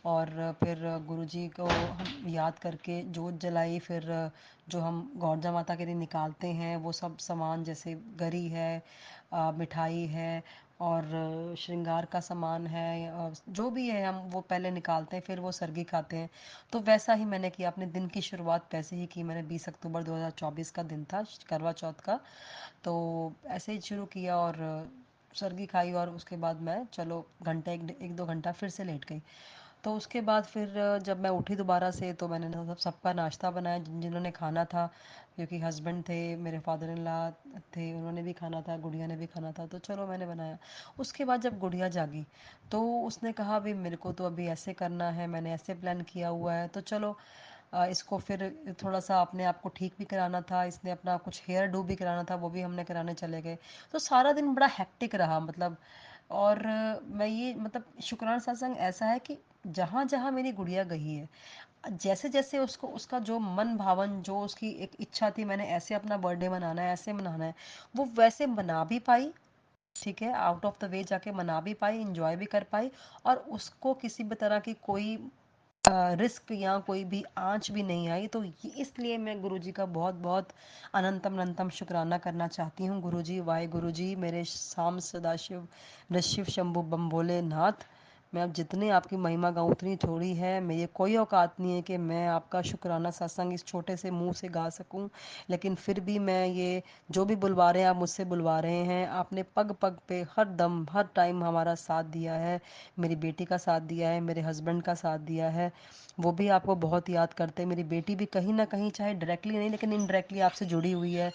और फिर गुरुजी को हम याद करके जोत जलाई, फिर जो हम गौरजा माता के लिए निकालते हैं वो सब सामान, जैसे गरी है, मिठाई है, और श्रृंगार का सामान है, जो भी है हम वो पहले निकालते हैं, फिर वो सरगी खाते हैं। तो वैसा ही मैंने किया, अपने दिन की शुरुआत वैसे ही की मैंने। 20 अक्टूबर 2024 का दिन था, करवा चौथ का। तो ऐसे ही शुरू किया, और सरगी खाई, और उसके बाद मैं चलो घंटा एक दो घंटा फिर से लेट गई। तो उसके बाद फिर जब मैं उठी दोबारा से, तो मैंने सबका नाश्ता बनाया, जिन्होंने खाना था, क्योंकि हस्बैंड थे, मेरे फादर इन लॉ थे, उन्होंने भी खाना था, गुड़िया ने भी खाना था, तो चलो मैंने बनाया। उसके बाद जब गुड़िया जागी, तो उसने कहा भी मेरे को तो अभी ऐसे करना है, मैंने ऐसे प्लान किया हुआ है, तो चलो इसको फिर थोड़ा सा अपने आप को ठीक भी कराना था, इसने अपना कुछ हेयर डू भी कराना था, वो भी हमने कराने चले गए। तो सारा दिन बड़ा हेक्टिक रहा, मतलब। और मैं ये मतलब शुक्राना सत्संग ऐसा है कि जहाँ जहाँ मेरी गुड़िया गई है, जैसे जैसे उसको उसका जो मन भावन, जो उसकी एक इच्छा थी, मैंने ऐसे अपना बर्थडे मनाना है, ऐसे मनाना है, वो वैसे मना भी पाई। ठीक है, आउट ऑफ द वे जाके मना भी पाई, इंजॉय भी कर पाई, और उसको किसी भी तरह की कोई रिस्क या कोई भी आंच भी नहीं आई। तो इसलिए मैं गुरुजी का बहुत बहुत अनंतम अनंतम शुक्राना करना चाहती हूँ। गुरुजी, वाहे गुरुजी, मेरे शाम सदाशिव नशिव शंभु बम भोलेनाथ। मैं अब जितनी आपकी महिमा गाऊँ उतनी थोड़ी है। मेरी कोई औकात नहीं है कि मैं आपका शुक्राना सत्संग इस छोटे से मुंह से गा सकूं, लेकिन फिर भी मैं ये जो भी बुलवा रहे हैं, आप मुझसे बुलवा रहे हैं, आपने पग पग पे हर दम हर टाइम हमारा साथ दिया है, मेरी बेटी का साथ दिया है, मेरे हस्बैंड का साथ दिया है, वो भी आपको बहुत याद करते हैं। मेरी बेटी भी कहीं ना कहीं, चाहे डायरेक्टली नहीं लेकिन इनडायरेक्टली आपसे जुड़ी हुई है,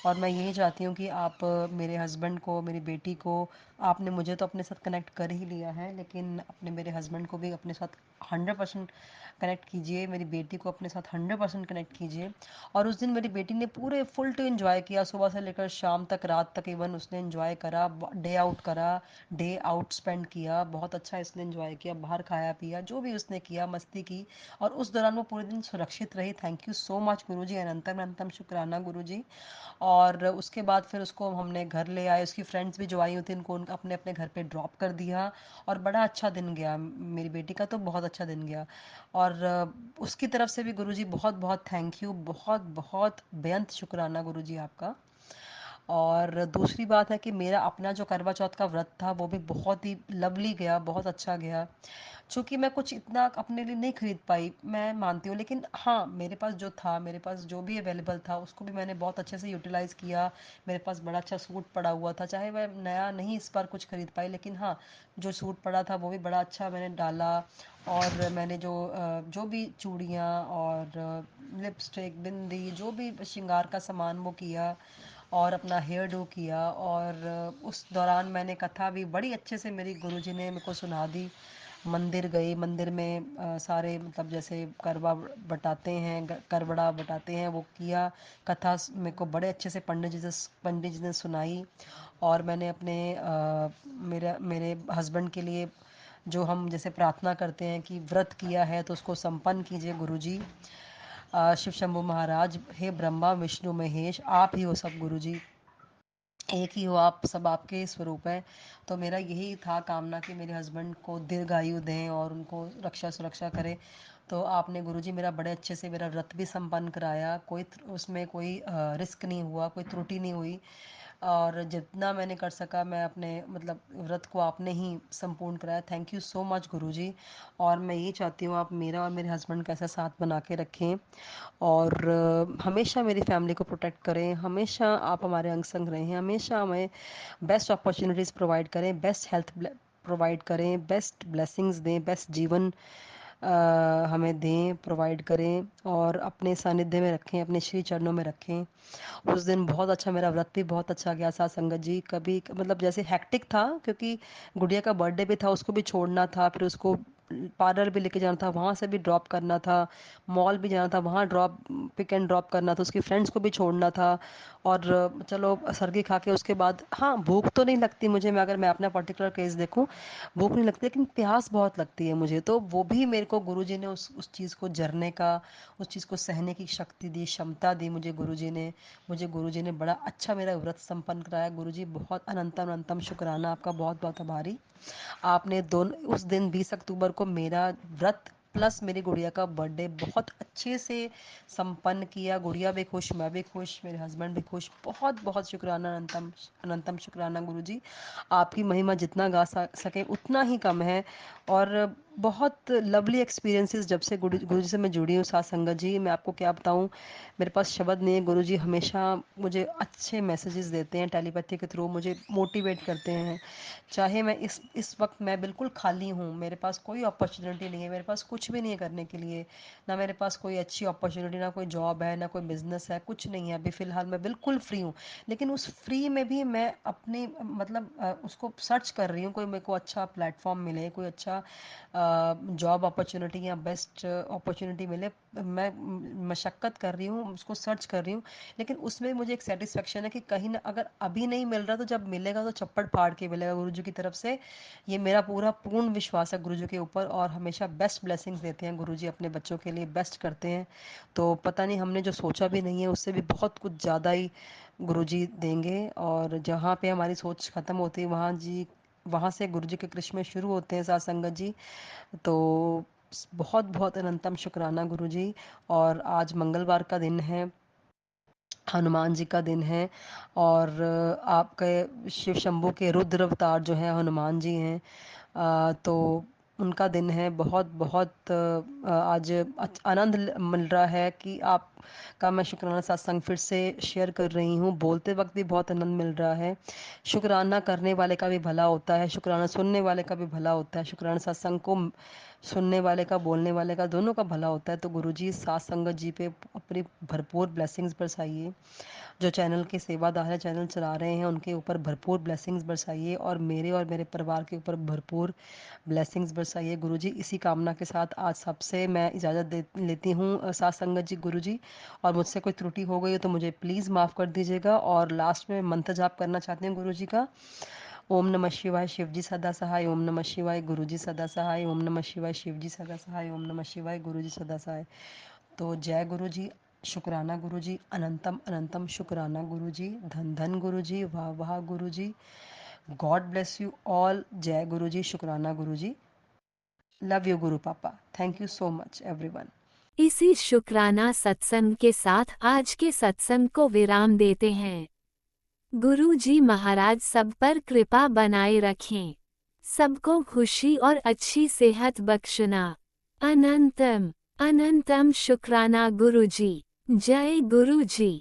और मैं यही चाहती हूँ कि आप मेरे हस्बैंड को, मेरी बेटी को, आपने मुझे तो अपने साथ कनेक्ट कर ही लिया है, लेकिन अपने मेरे हस्बैंड को भी अपने साथ 100% कनेक्ट कीजिए, मेरी बेटी को अपने साथ 100% कनेक्ट कीजिए। और उस दिन मेरी बेटी ने पूरे फुल टू एंजॉय किया, सुबह से लेकर शाम तक, रात तक इवन उसने एंजॉय करा, डे आउट करा, डे आउट स्पेंड किया, बहुत अच्छा इसने एंजॉय किया, बाहर खाया पिया, जो भी उसने किया, मस्ती की, और उस दौरान वो पूरे दिन सुरक्षित रही। थैंक यू सो मच गुरुजी, अनंतम अनंतम शुक्राना गुरुजी। और उसके बाद फिर उसको हमने घर ले आए, उसकी फ्रेंड्स भी जो आई हुई थी उनको अपने अपने घर पे ड्रॉप कर दिया, और बड़ा अच्छा दिन गया, मेरी बेटी का तो बहुत अच्छा दिन गया। और उसकी तरफ से भी गुरुजी बहुत बहुत थैंक यू, बहुत बहुत बेअंत शुक्राना गुरुजी आपका। और दूसरी बात है कि मेरा अपना जो करवा चौथ का व्रत था वो भी बहुत ही लवली गया, बहुत अच्छा गया। चूँकि मैं कुछ इतना अपने लिए नहीं खरीद पाई, मैं मानती हूँ, लेकिन हाँ, मेरे पास जो था, मेरे पास जो भी अवेलेबल था, उसको भी मैंने बहुत अच्छे से यूटिलाइज़ किया। मेरे पास बड़ा अच्छा सूट पड़ा हुआ था, चाहे मैं नया नहीं इस बार कुछ खरीद पाई, लेकिन हाँ, जो सूट पड़ा था वो भी बड़ा अच्छा मैंने डाला। और मैंने जो भी चूड़ियाँ और लिपस्टिक, बिंदी, जो भी श्रृंगार का सामान वो किया, और अपना हेयर डू किया। और उस दौरान मैंने कथा भी बड़ी अच्छे से मेरी गुरुजी ने मेरे को सुना दी। मंदिर गई, मंदिर में सारे मतलब जैसे करवा बटाते हैं, करवड़ा बटाते हैं, वो किया। कथा मेरे को बड़े अच्छे से पंडित जी ने सुनाई। और मैंने अपने मेरे मेरे हस्बैंड के लिए, जो हम जैसे प्रार्थना करते हैं कि व्रत किया है तो उसको संपन्न कीजिए गुरुजी। शिव शंभु महाराज, हे ब्रह्मा विष्णु महेश, आप ही हो सब गुरुजी, एक ही हो आप, सब आपके स्वरूप हैं। तो मेरा यही था कामना कि मेरे हस्बैंड को दीर्घायु दें और उनको रक्षा सुरक्षा करें। तो आपने गुरुजी मेरा बड़े अच्छे से मेरा व्रत भी संपन्न कराया, उसमें कोई रिस्क नहीं हुआ, कोई त्रुटि नहीं हुई। और जितना मैंने कर सका मैं अपने मतलब व्रत को आपने ही संपूर्ण कराया। थैंक यू सो मच गुरुजी। और मैं ये चाहती हूँ आप मेरा और मेरे हस्बैंड का ऐसा साथ बना के रखें और हमेशा मेरी फैमिली को प्रोटेक्ट करें, हमेशा आप हमारे अंग संग रहें, हमेशा हमें बेस्ट अपॉर्चुनिटीज़ प्रोवाइड करें, बेस्ट हेल्थ प्रोवाइड करें, बेस्ट ब्लेसिंग्स दें, बेस्ट जीवन हमें दें, प्रोवाइड करें और अपने सानिध्य में रखें, अपने श्री चरणों में रखें। उस दिन बहुत अच्छा मेरा व्रत भी बहुत अच्छा गया साथ संगत जी। कभी मतलब जैसे हेक्टिक था क्योंकि गुड़िया का बर्थडे भी था, उसको भी छोड़ना था, फिर उसको पार्लर भी लेके जाना था, वहाँ से भी ड्रॉप करना था, मॉल भी जाना था, वहाँ ड्रॉप पिक एंड ड्रॉप करना था, उसकी फ्रेंड्स को भी छोड़ना था। और चलो सर्गी खा के उसके बाद हाँ भूख तो नहीं लगती मुझे, मैं अगर मैं अपना पर्टिकुलर केस देखूं भूख नहीं लगती, लेकिन प्यास बहुत लगती है मुझे। तो वो भी मेरे को गुरुजी ने उस चीज़ को जरने का, उस चीज़ को सहने की शक्ति दी, क्षमता दी मुझे गुरुजी ने बड़ा अच्छा मेरा व्रत संपन्न कराया। गुरुजी बहुत अनंतम अनंतम शुक्राना आपका, बहुत बहुत आभारी। आपने दोनों उस दिन 20 अक्टूबर को मेरा व्रत प्लस मेरी गुड़िया का बर्थडे बहुत अच्छे से संपन्न किया। गुड़िया भी खुश, मैं भी खुश, मेरे हस्बैंड भी खुश। बहुत बहुत शुक्राना, अनंतम अनंतम शुक्राना गुरुजी। आपकी महिमा जितना गा सके उतना ही कम है। और बहुत लवली एक्सपीरियंसेस जब से गुरुजी से मैं जुड़ी हूँ साथ संगत जी, मैं आपको क्या बताऊँ, मेरे पास शब्द नहीं है। गुरुजी हमेशा मुझे अच्छे मैसेजेस देते हैं, टेलीपैथी के थ्रू मुझे मोटिवेट करते हैं। चाहे मैं इस वक्त मैं बिल्कुल खाली हूँ, मेरे पास कोई अपॉर्चुनिटी नहीं है, मेरे पास कुछ भी नहीं है करने के लिए, ना मेरे पास कोई अच्छी अपॉर्चुनिटी, ना कोई जॉब है, ना कोई बिजनेस है, कुछ नहीं है अभी फ़िलहाल, मैं बिल्कुल फ्री हूँ। लेकिन उस फ्री में भी मैं अपनी मतलब उसको सर्च कर रही हूँ, कोई मेरे को अच्छा प्लेटफॉर्म मिले, कोई अच्छा जॉब अपॉर्चुनिटी या बेस्ट अपॉर्चुनिटी मिले। मैं मशक्क़त कर रही हूँ, उसको सर्च कर रही हूँ, लेकिन उसमें मुझे एक सेटिस्फेक्शन है कि कहीं ना अगर अभी नहीं मिल रहा तो जब मिलेगा तो चप्पड़ फाड़ के मिलेगा गुरुजी की तरफ से। ये मेरा पूरा पूर्ण विश्वास है गुरुजी के ऊपर। और हमेशा बेस्ट ब्लेसिंग्स देते हैं गुरुजी, अपने बच्चों के लिए बेस्ट करते हैं। तो पता नहीं हमने जो सोचा भी नहीं है उससे भी बहुत कुछ ज़्यादा ही गुरुजी देंगे। और जहाँ पे हमारी सोच ख़त्म होती है वहाँ से गुरुजी के करिश्मे शुरू होते हैं साथ संगत जी। तो बहुत बहुत अनंतम शुक्राना गुरुजी। और आज मंगलवार का दिन है, हनुमान जी का दिन है, और आपके शिव शंभू के रुद्र अवतार जो हैं हनुमान जी हैं। तो उनका दिन है। बहुत बहुत आज आनंद मिल रहा है कि आपका मैं शुक्राना सत्संग फिर से शेयर कर रही हूँ। बोलते वक्त भी बहुत आनंद मिल रहा है। शुक्राना करने वाले का भी भला होता है, शुक्राना सुनने वाले का भी भला होता है, शुक्राना सत्संग को सुनने वाले का, बोलने वाले का, दोनों का भला होता है। तो गुरुजी साथ संगत जी पे अपनी भरपूर ब्लेसिंग्स बरसाइए। जो चैनल के सेवादार हैं, चैनल चला रहे हैं, उनके ऊपर भरपूर ब्लेसिंग्स बरसाइए और मेरे परिवार के ऊपर भरपूर ब्लेसिंग्स बरसाइए गुरुजी। इसी कामना के साथ आज सबसे मैं इजाज़त लेती हूँ साथ संगत जी गुरुजी। और मुझसे कोई त्रुटि हो गई हो तो मुझे प्लीज़ माफ़ कर दीजिएगा। और लास्ट में मंत्र जाप करना चाहते हैं गुरुजी का। ओम नमः शिवाय, शिवजी सदा सहाय। ओम नमः शिवाय, गुरुजी सदा सहाय। ओम नमः शिवाय, शिवजी सदा सहाय। ओम नमः शिवाय, गुरुजी सदा सहाय। तो जय गुरुजी, शुक्राना गुरुजी, अनंतम अनंतम शुक्राना गुरुजी, धन धन गुरुजी, वाह वाह गुरुजी, गॉड ब्लेस यू ऑल। जय गुरुजी, शुक्राना गुरुजी, लव यू गुरु पापा, thank you so much everyone. इसी शुक्राना सत्संग के साथ आज के सत्संग को विराम देते हैं। गुरु जी महाराज सब पर कृपा बनाए रखें, सबको खुशी और अच्छी सेहत बख्शना। अनंतम अनंतम शुक्राना गुरु जी। जय गुरु जी।